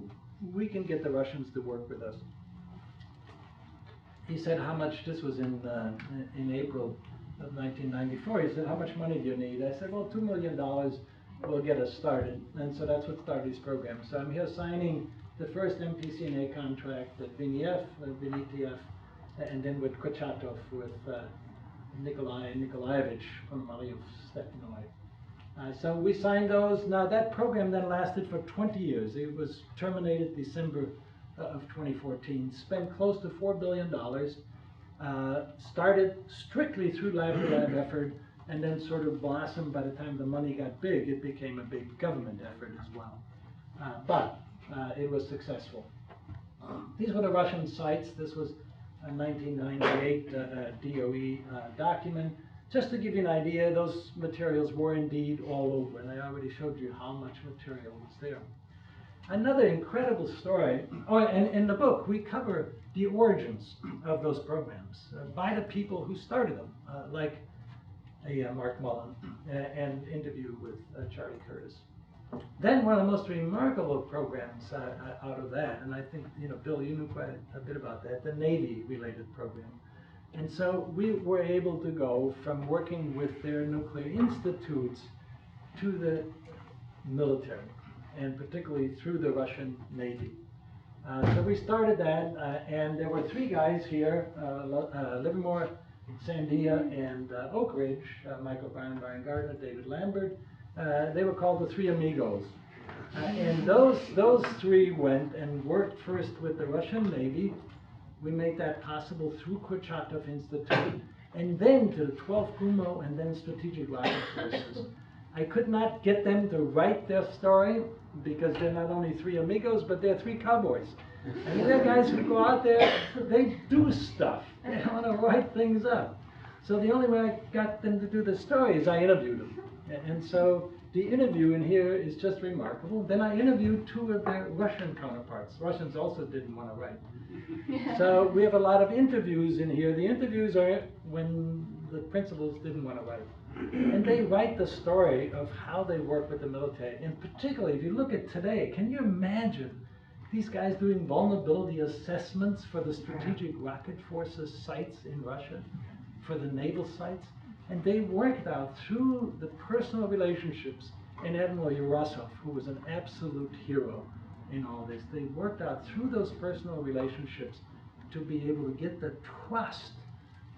we can get the Russians to work with us. He said, how much, this was in April of 1994, he said, how much money do you need? I said, well, $2 million will get us started. And so that's what started these programs. So I'm here signing the first MPCNA contract at Vinitiev, and then with Kurchatov, with Nikolai Nikolaevich from Mariov Stepnoy. So we signed those. Now that program then lasted for 20 years. It was terminated December of 2014. Spent close to $4 billion. Started strictly through lab-to-lab effort, and then sort of blossomed. By the time the money got big, it became a big government effort as well. But it was successful. These were the Russian sites. This was a 1998 DOE document. Just to give you an idea, those materials were indeed all over, and I already showed you how much material was there. Another incredible story, and in the book we cover the origins of those programs by the people who started them, like Mark Mullen, and interview with Charlie Curtis. Then one of the most remarkable programs out of that, and I think, you know, Bill, you knew quite a bit about that, the Navy-related program. And so we were able to go from working with their nuclear institutes to the military, and particularly through the Russian Navy. So we started that, and there were 3 guys here, Livermore, Sandia, and Oak Ridge, Michael Byron, Brian Gardner, David Lambert. They were called the 3 Amigos. And those 3 went and worked first with the Russian Navy. We made that possible through Kurchatov Institute, and then to the 12th Kumo, and then Strategic Rocket Forces. I could not get them to write their story, because they're not only 3 amigos, but they're 3 cowboys. I mean, they're guys who go out there, they do stuff. They want to write things up. So the only way I got them to do the story is I interviewed them. And so the interview in here is just remarkable. Then I interviewed 2 of their Russian counterparts. Russians also didn't want to write. So we have a lot of interviews in here. The interviews are when the principals didn't want to write. And they write the story of how they work with the military. And particularly, if you look at today, can you imagine these guys doing vulnerability assessments for the Strategic Rocket Forces sites in Russia, for the naval sites? And they worked out through the personal relationships, and Admiral Urasov, who was an absolute hero in all this, they worked out through those personal relationships to be able to get the trust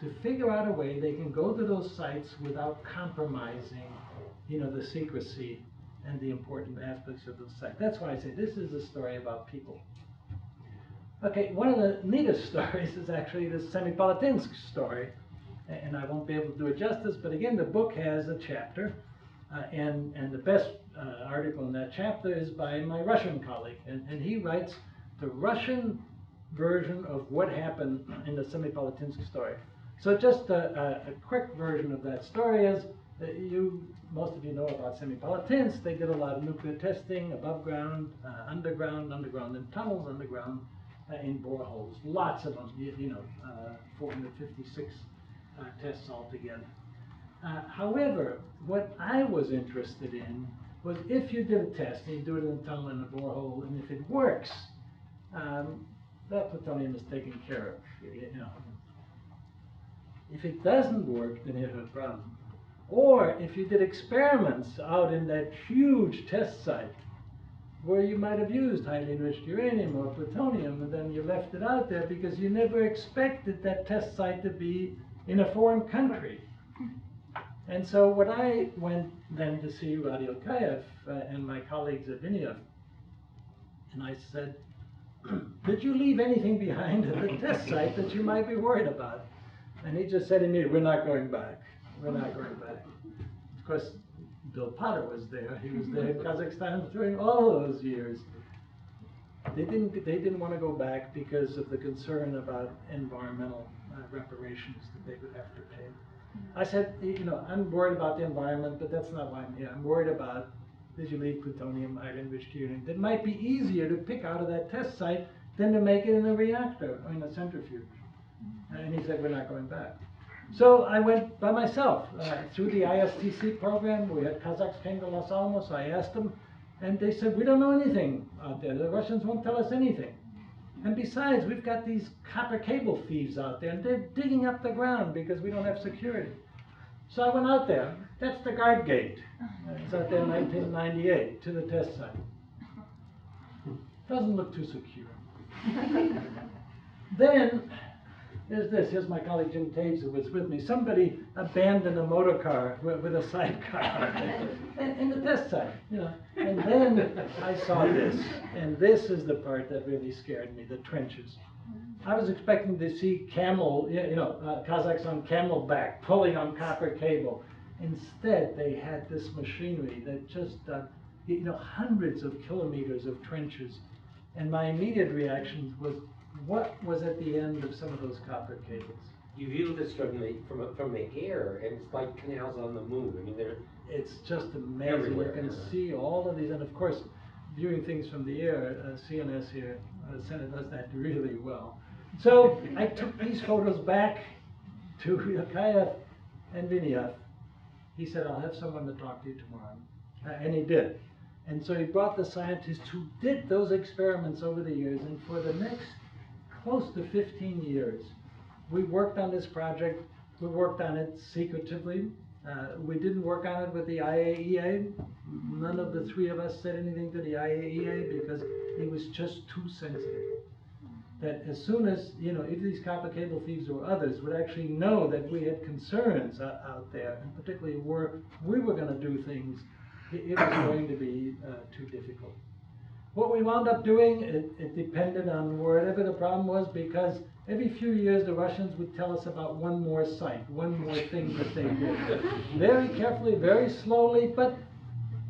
to figure out a way they can go to those sites without compromising, you know, the secrecy and the important aspects of the site. That's why I say this is a story about people. Okay, one of the neatest stories is actually the Semipalatinsk story, and I won't be able to do it justice, but again, the book has a chapter, and the best article in that chapter is by my Russian colleague, and he writes, the Russian version of what happened in the Semipalatinsk story. So just a quick version of that story is that most of you know about Semipalatinsk. They did a lot of nuclear testing above ground, underground in tunnels, underground in boreholes. Lots of them, 456 tests altogether. However, what I was interested in was if you did a test, and you do it in a tunnel in a borehole, and if it works, that plutonium is taken care of. If it doesn't work, then you have a problem. Or if you did experiments out in that huge test site where you might have used highly enriched uranium or plutonium, and then you left it out there because you never expected that test site to be in a foreign country. And so when I went then to see Radi Ilkayev and my colleagues at Vineyard, and I said, did you leave anything behind at the test site that you might be worried about? And he just said to me, we're not going back. We're not going back. Of course, Bill Potter was there. He was there in Kazakhstan during all those years. They didn't want to go back because of the concern about environmental reparations that they would have to pay. I said, I'm worried about the environment, but that's not why I'm here. I'm worried about, did you leave plutonium, highly enriched uranium? That might be easier to pick out of that test site than to make it in a reactor or in a centrifuge. And he said, we're not going back. So I went by myself through the ISTC program. We had Kazakhs came to Los Alamos. I asked them, and they said, we don't know anything out there. The Russians won't tell us anything. And besides, we've got these copper cable thieves out there, and they're digging up the ground because we don't have security. So I went out there. That's the guard gate. It's out there in 1998 to the test site. Doesn't look too secure. Then there's this. Here's my colleague Jim Taves, who was with me. Somebody abandoned a motor car with a sidecar in the test site, And then I saw this, and this is the part that really scared me: the trenches. I was expecting to see Kazakhs on camelback pulling on copper cable. Instead, they had this machinery that just hundreds of kilometers of trenches. And my immediate reaction was, what was at the end of some of those copper cables? You view this from the air, and it's like canals on the moon. I mean, it's just amazing. Everywhere. You can see all of these, and of course, viewing things from the air, CNS here, Senate does that really well. So I took these photos back to Ilkayev and Vineyard. He said, I'll have someone to talk to you tomorrow. And he did. And so he brought the scientists who did those experiments over the years, and for the next close to 15 years, we worked on this project. We worked on it secretively. We didn't work on it with the IAEA. None of the three of us said anything to the IAEA because it was just too sensitive. That as soon as, if these copper cable thieves or others would actually know that we had concerns out there, and particularly where we were going to do things, it was going to be too difficult. What we wound up doing, it depended on wherever the problem was, because every few years the Russians would tell us about one more site, one more thing that they did. Very carefully, very slowly, but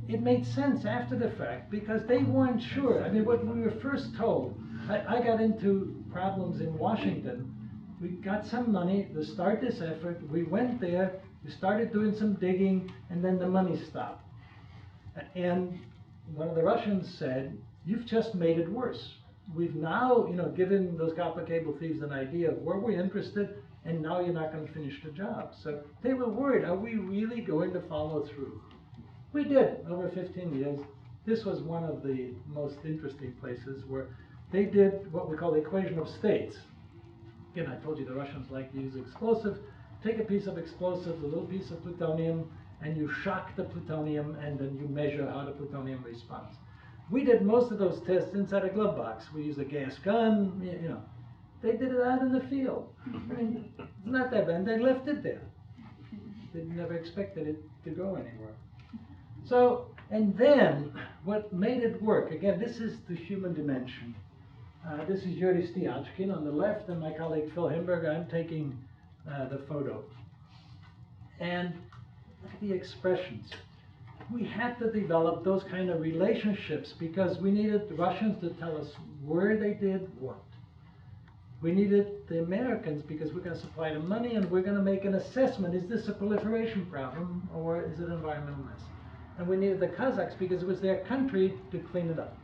it made sense after the fact because they weren't sure. I mean, what we were first told, I got into problems in Washington. We got some money to start this effort. We went there, we started doing some digging, and then the money stopped. And one of the Russians said, you've just made it worse. We've now, given those copper cable thieves an idea of where we're interested, and now you're not going to finish the job. So they were worried, are we really going to follow through? We did, over 15 years. This was one of the most interesting places where they did what we call the equation of states. Again, I told you the Russians like to use explosive. Take a piece of explosive, a little piece of plutonium, and you shock the plutonium, and then you measure how the plutonium responds. We did most of those tests inside a glove box. We used a gas gun, They did it out in the field. I mean, it's not that bad. They left it there. They never expected it to go anywhere. So, and then what made it work, again, this is the human dimension. This is Yuri Stiachkin on the left, and my colleague Phil Himberg. I'm taking the photo. And look at the expressions. We had to develop those kind of relationships because we needed the Russians to tell us where they did what. We needed the Americans because we're going to supply the money and we're going to make an assessment. Is this a proliferation problem or is it an environmental mess? And we needed the Kazakhs because it was their country to clean it up.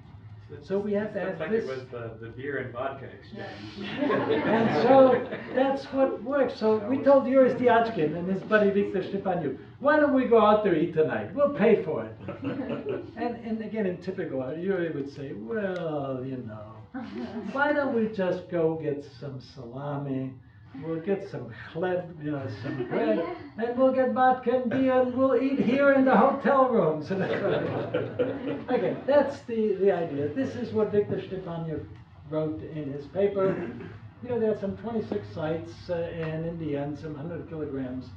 So we have to have this. It was the beer and vodka exchange. And so that's what works. So we told Yuri Stiachkin and his buddy Viktor Stepanyuk, why don't we go out to eat tonight? We'll pay for it. And again, in typical, Yuri would say, well, you know, why don't we just go get some salami, we'll get some chleb, you know, some bread, and we'll get vodka and beer, and we'll eat here in the hotel rooms. And again, that's the idea. This is what Viktor Stepanyuk wrote in his paper. You know, there are some 26 sites, and in the end, some 100 kilograms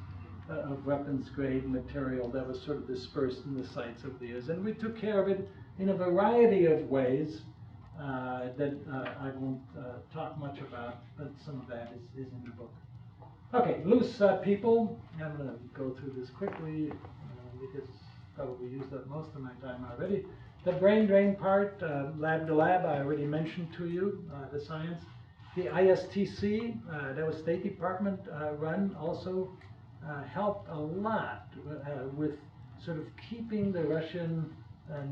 of weapons-grade material that was sort of dispersed in the sites over the years. And we took care of it in a variety of ways that I won't talk much about, but some of that is in the book. Okay, loose people. I'm going to go through this quickly because probably used up most of my time already. The brain drain part, lab to lab, I already mentioned to you, the science. The ISTC, that was State Department run, also helped a lot with sort of keeping the Russian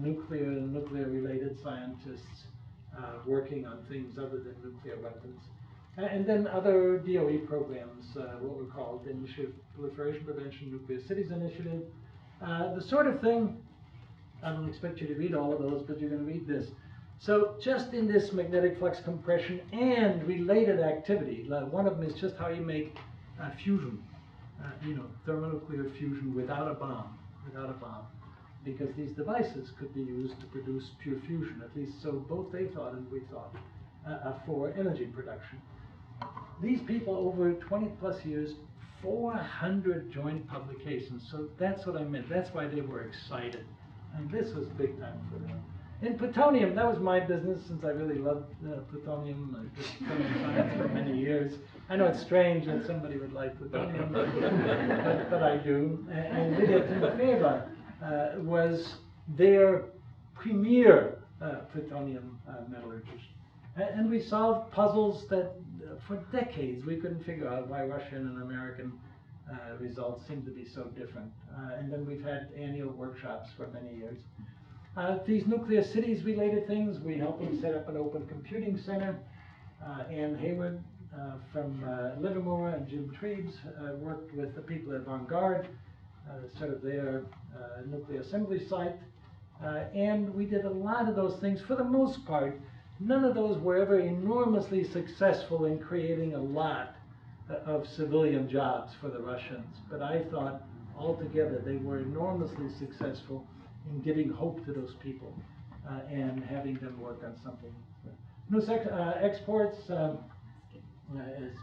nuclear-related scientists working on things other than nuclear weapons. And then other DOE programs, what were called Initiative Proliferation Prevention Nuclear Cities Initiative. The sort of thing, I don't expect you to read all of those, but you're going to read this. So just in this magnetic flux compression and related activity, one of them is just how you make fusion, you know, thermonuclear fusion without a bomb, because these devices could be used to produce pure fusion, at least so both they thought and we thought, for energy production. These people over 20 plus years, 400 joint publications, so that's what I meant, that's why they were excited, and this was big time for them. In plutonium, that was my business since I really loved plutonium. I did plutonium science for many years. I know it's strange that somebody would like plutonium, but I do. And Lydia Timofeeva was their premier plutonium metallurgist. And we solved puzzles that for decades we couldn't figure out why Russian and American results seemed to be so different. And then we've had annual workshops for many years. These nuclear cities related things, we helped them set up an open computing center. Ann Hayward from Livermore and Jim Treves worked with the people at Vanguard, sort of their nuclear assembly site. And we did a lot of those things. For the most part, none of those were ever enormously successful in creating a lot of civilian jobs for the Russians. But I thought altogether they were enormously successful in giving hope to those people and having them work on something. Exports, as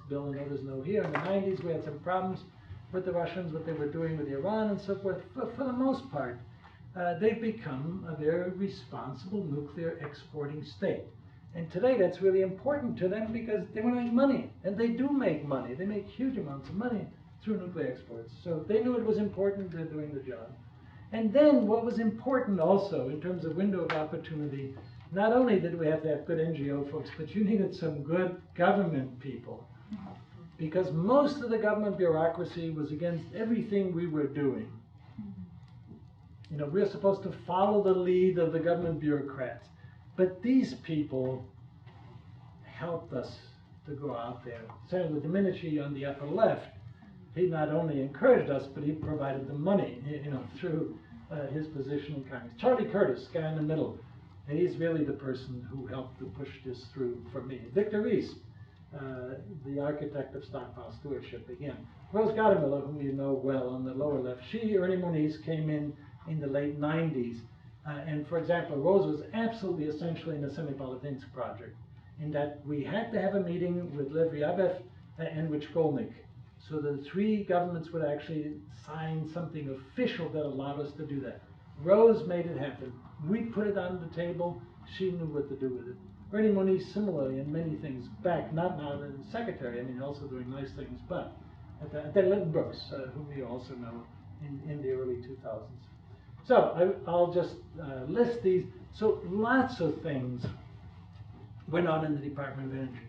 Bill and others know here, in the 90s we had some problems with the Russians, what they were doing with Iran and so forth. But for the most part, they've become a very responsible nuclear exporting state. And today that's really important to them because they want to make money. And they do make money. They make huge amounts of money through nuclear exports. So they knew it was important, they're doing the job. And then what was important also in terms of window of opportunity, not only did we have to have good NGO folks, but you needed some good government people. Because most of the government bureaucracy was against everything we were doing. You know, we're supposed to follow the lead of the government bureaucrats. But these people helped us to go out there. Senator Domenici on the upper left, he not only encouraged us, but he provided the money, you know, through his position in Congress. Charlie Curtis, guy in the middle, he's really the person who helped to push this through for me. Victor Rees, the architect of stockpile stewardship, again. Rose Gottemiller, whom you know well on the lower left, Ernie Moniz came in the late 90s. And for example, Rose was absolutely essential in the Semipalatinsk project, in that we had to have a meeting with Lev Ryabov and with Shkolnik. So the three governments would actually sign something official that allowed us to do that. Rose made it happen. We put it on the table. She knew what to do with it. Ernie Moniz, similarly, in many things, back, not now as secretary, I mean, also doing nice things, but at Lyndon Brooks, whom you also know, in the early 2000s. So I'll just list these. So lots of things went on in the Department of Energy.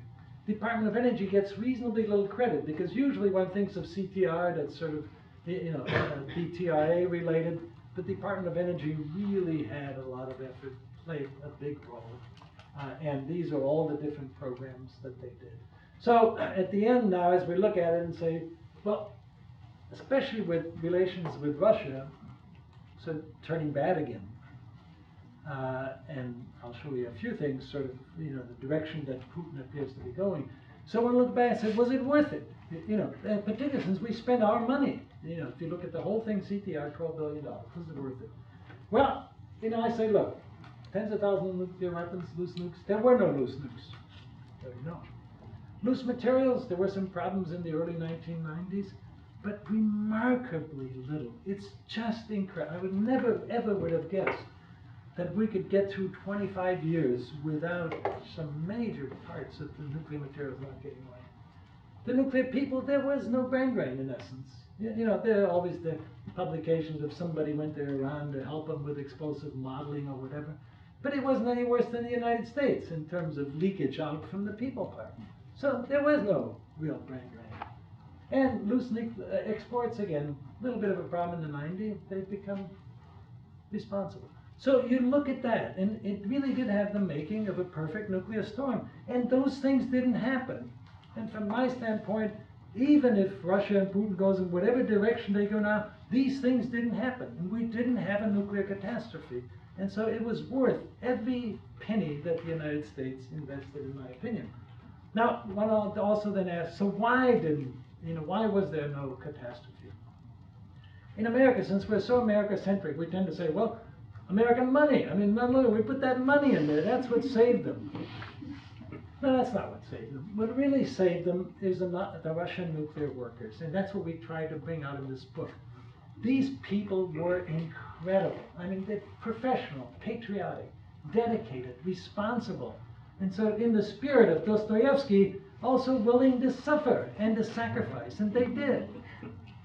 Department of Energy gets reasonably little credit, because usually one thinks of CTR, that's sort of, DTRA related. The Department of Energy really had a lot of effort, played a big role. And these are all the different programs that they did. So at the end now, as we look at it and say, well, especially with relations with Russia, so turning bad again. And I'll show you a few things, sort of, the direction that Putin appears to be going. So when I look back and say, was it worth it? Particularly since we spent our money. If you look at the whole thing, CTR, $12 billion, was it worth it? Well, I say, look, tens of thousands of nuclear weapons, loose nukes. There were no loose nukes. There you know. Loose materials, there were some problems in the early 1990s, but remarkably little. It's just incredible. I would never, ever would have guessed that we could get through 25 years without some major parts of the nuclear materials not getting away. The nuclear people, there was no brain drain in essence. There are always the publications of somebody went to Iran to help them with explosive modeling or whatever. But it wasn't any worse than the United States in terms of leakage out from the people part. So there was no real brain drain. And loose exports, again, a little bit of a problem in the 90s. They've become responsible. So you look at that, and it really did have the making of a perfect nuclear storm. And those things didn't happen. And from my standpoint, even if Russia and Putin goes in whatever direction they go now, these things didn't happen. And we didn't have a nuclear catastrophe. And so it was worth every penny that the United States invested, in my opinion. Now, one also then asks, so why was there no catastrophe? In America, since we're so America-centric, we tend to say, well, American money. I mean, look, we put that money in there. That's what saved them. No, that's not what saved them. What really saved them is the Russian nuclear workers. And that's what we try to bring out in this book. These people were incredible. I mean, they're professional, patriotic, dedicated, responsible. And so in the spirit of Dostoevsky, also willing to suffer and to sacrifice. And they did.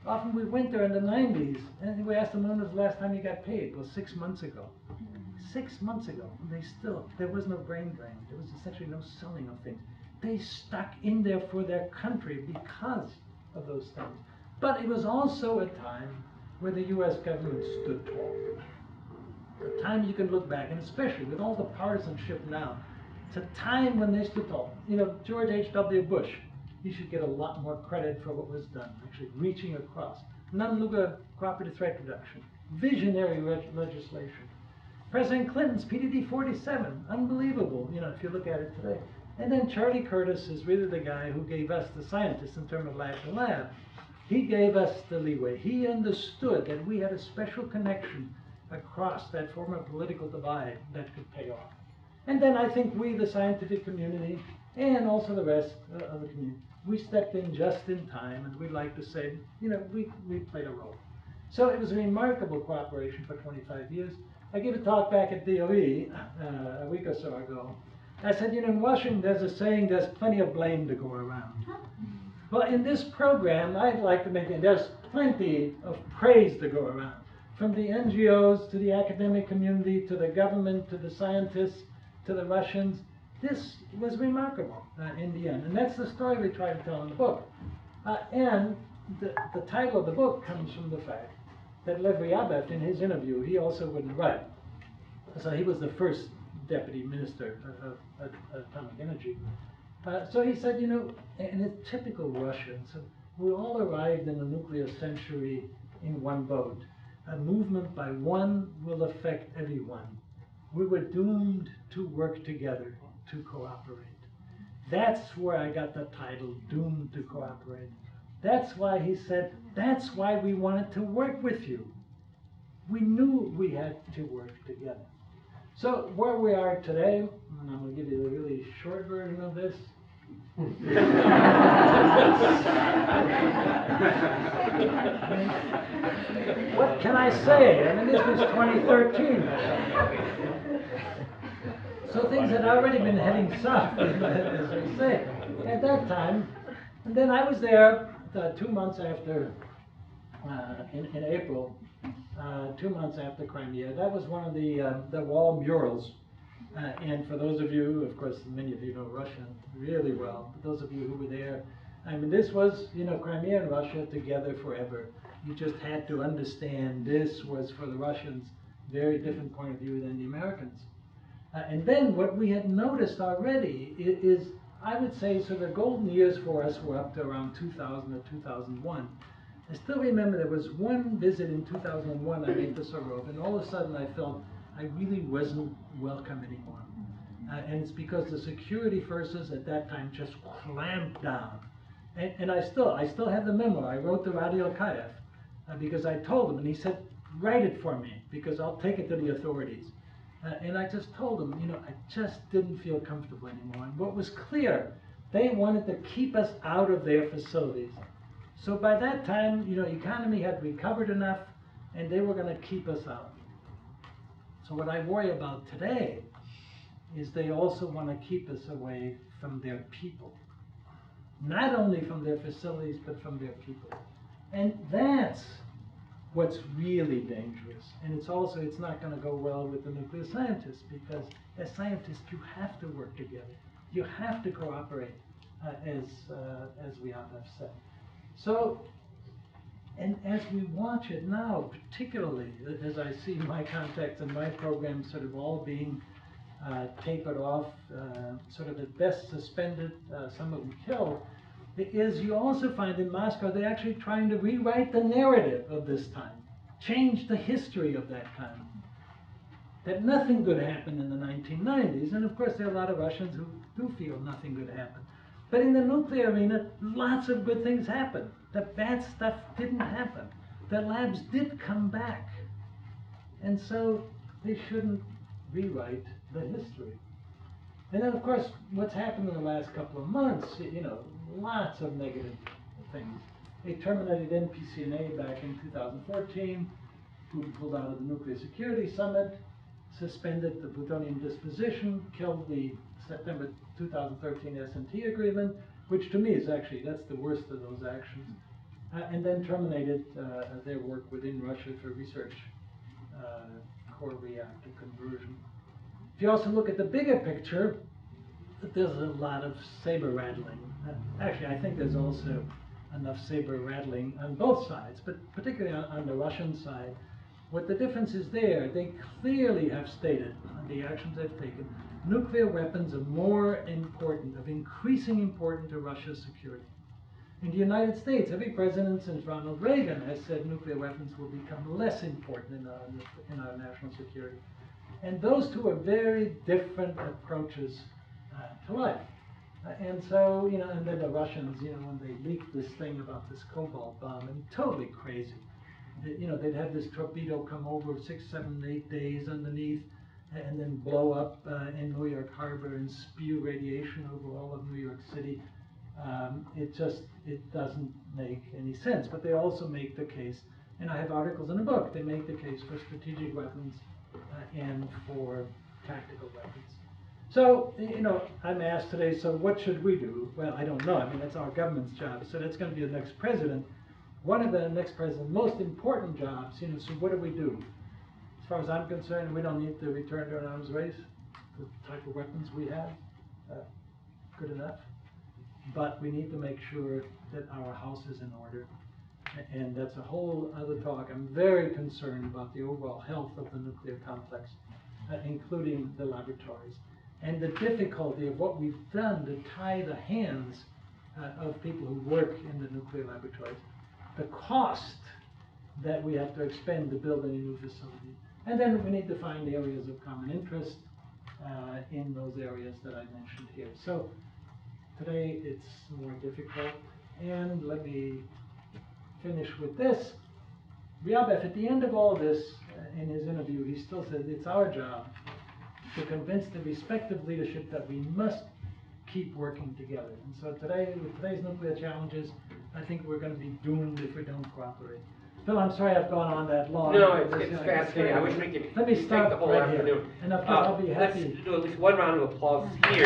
Often we went there in the 90s, and we asked them, when was the last time you got paid? Well, 6 months ago. 6 months ago. And there was no brain drain. There was essentially no selling of things. They stuck in there for their country because of those things. But it was also a time where the U.S. government stood tall. A time you can look back, and especially with all the partisanship now, it's a time when they stood tall. George H.W. Bush, he should get a lot more credit for what was done, actually reaching across. Non-nuclear cooperative threat reduction, visionary legislation. President Clinton's PDD 47, unbelievable, if you look at it today. And then Charlie Curtis is really the guy who gave us, the scientists, in terms of lab to lab. He gave us the leeway. He understood that we had a special connection across that former political divide that could pay off. And then I think we, the scientific community, and also the rest of the community, we stepped in just in time, and we like to say, we played a role. So it was a remarkable cooperation for 25 years. I gave a talk back at DOE a week or so ago. I said, in Washington there's a saying, there's plenty of blame to go around. Well, in this program, I'd like to make it, there's plenty of praise to go around. From the NGOs to the academic community, to the government, to the scientists, to the Russians. This was remarkable in the end. And that's the story we try to tell in the book. And the title of the book comes from the fact that Lev Ryabov, in his interview, he also wouldn't write. So he was the first deputy minister of atomic energy. So he said, and it's typical Russian. So we all arrived in the nuclear century in one boat. A movement by one will affect everyone. We were doomed to work together, to cooperate. That's where I got the title, Doomed to Cooperate. That's why he said, that's why we wanted to work with you. We knew we had to work together. So where we are today, and I'm going to give you a really short version of this. What can I say? I mean, this was 2013. So things had already been heading south, as we say, at that time. And then I was there 2 months after, in April, 2 months after Crimea. That was one of the wall murals And for those of you, of course, many of you know Russian really well, but those of you who were there, I mean, this was, Crimea and Russia together forever. You just had to understand this was, for the Russians, very different point of view than the Americans. And then what we had noticed already is, I would say, so the golden years for us were up to around 2000 or 2001. I still remember there was one visit in 2001 I made to Sorov, and all of a sudden I felt I really wasn't welcome anymore. And it's because the security forces at that time just clamped down. And I still have the memo. I wrote to Radio Kayev because I told him, and he said, write it for me because I'll take it to the authorities. And I just told him, I just didn't feel comfortable anymore. And what was clear, they wanted to keep us out of their facilities. So by that time, economy had recovered enough, and they were going to keep us out. So what I worry about today is they also want to keep us away from their people. Not only from their facilities, but from their people. And that's what's really dangerous. And it's not going to go well with the nuclear scientists, because as scientists, you have to work together. You have to cooperate, as we have said. So, and as we watch it now, particularly as I see my contacts and my programs sort of all being tapered off, sort of at best suspended, some of them killed, is you also find in Moscow they're actually trying to rewrite the narrative of this time, change the history of that time. That nothing good happened in the 1990s, and of course there are a lot of Russians who do feel nothing good happened. But in the nuclear arena, lots of good things happened. The bad stuff didn't happen. The labs did come back. And so they shouldn't rewrite the history. And then, of course, what's happened in the last couple of months, lots of negative things. They terminated NPCNA back in 2014, Putin pulled out of the Nuclear Security Summit, suspended the plutonium disposition, killed the September 2013 S&T agreement, which to me is actually, that's the worst of those actions, and then terminated their work within Russia for research core reactor conversion. If you also look at the bigger picture, there's a lot of saber rattling. Actually, I think there's also enough saber rattling on both sides, but particularly on the Russian side. What the difference is there, they clearly have stated, the actions they've taken, nuclear weapons are more important, of increasing importance to Russia's security. In the United States, every president since Ronald Reagan has said nuclear weapons will become less important in our national security. And those two are very different approaches to life. And so, and then the Russians, when they leaked this thing about this cobalt bomb, and totally crazy. They'd have this torpedo come over 6, 7, 8 days underneath, and then blow up in New York Harbor and spew radiation over all of New York City. It doesn't make any sense. But they also make the case, and I have articles in the book, they make the case for strategic weapons and for tactical weapons. So, I'm asked today, so what should we do? Well, I don't know. I mean, that's our government's job. So that's going to be the next president. One of the next president's most important jobs, so what do we do? As far as I'm concerned, we don't need to return to an arms race. The type of weapons we have, good enough. But we need to make sure that our house is in order. And that's a whole other talk. I'm very concerned about the overall health of the nuclear complex, including the laboratories. And the difficulty of what we've done to tie the hands of people who work in the nuclear laboratories. The cost that we have to expend to build any new facility. And then we need to find areas of common interest in those areas that I mentioned here. So today it's more difficult. And let me finish with this. Ryabov, at the end of all this, in his interview, he still says it's our job to convince the respective leadership that we must keep working together. And so today, with today's nuclear challenges, I think we're going to be doomed if we don't cooperate. Phil, I'm sorry I've gone on that long. No, it's fascinating. I wish we could Let me stop take the whole right afternoon. Here. And of course, I'll be happy. Let's do at least one round of applause here.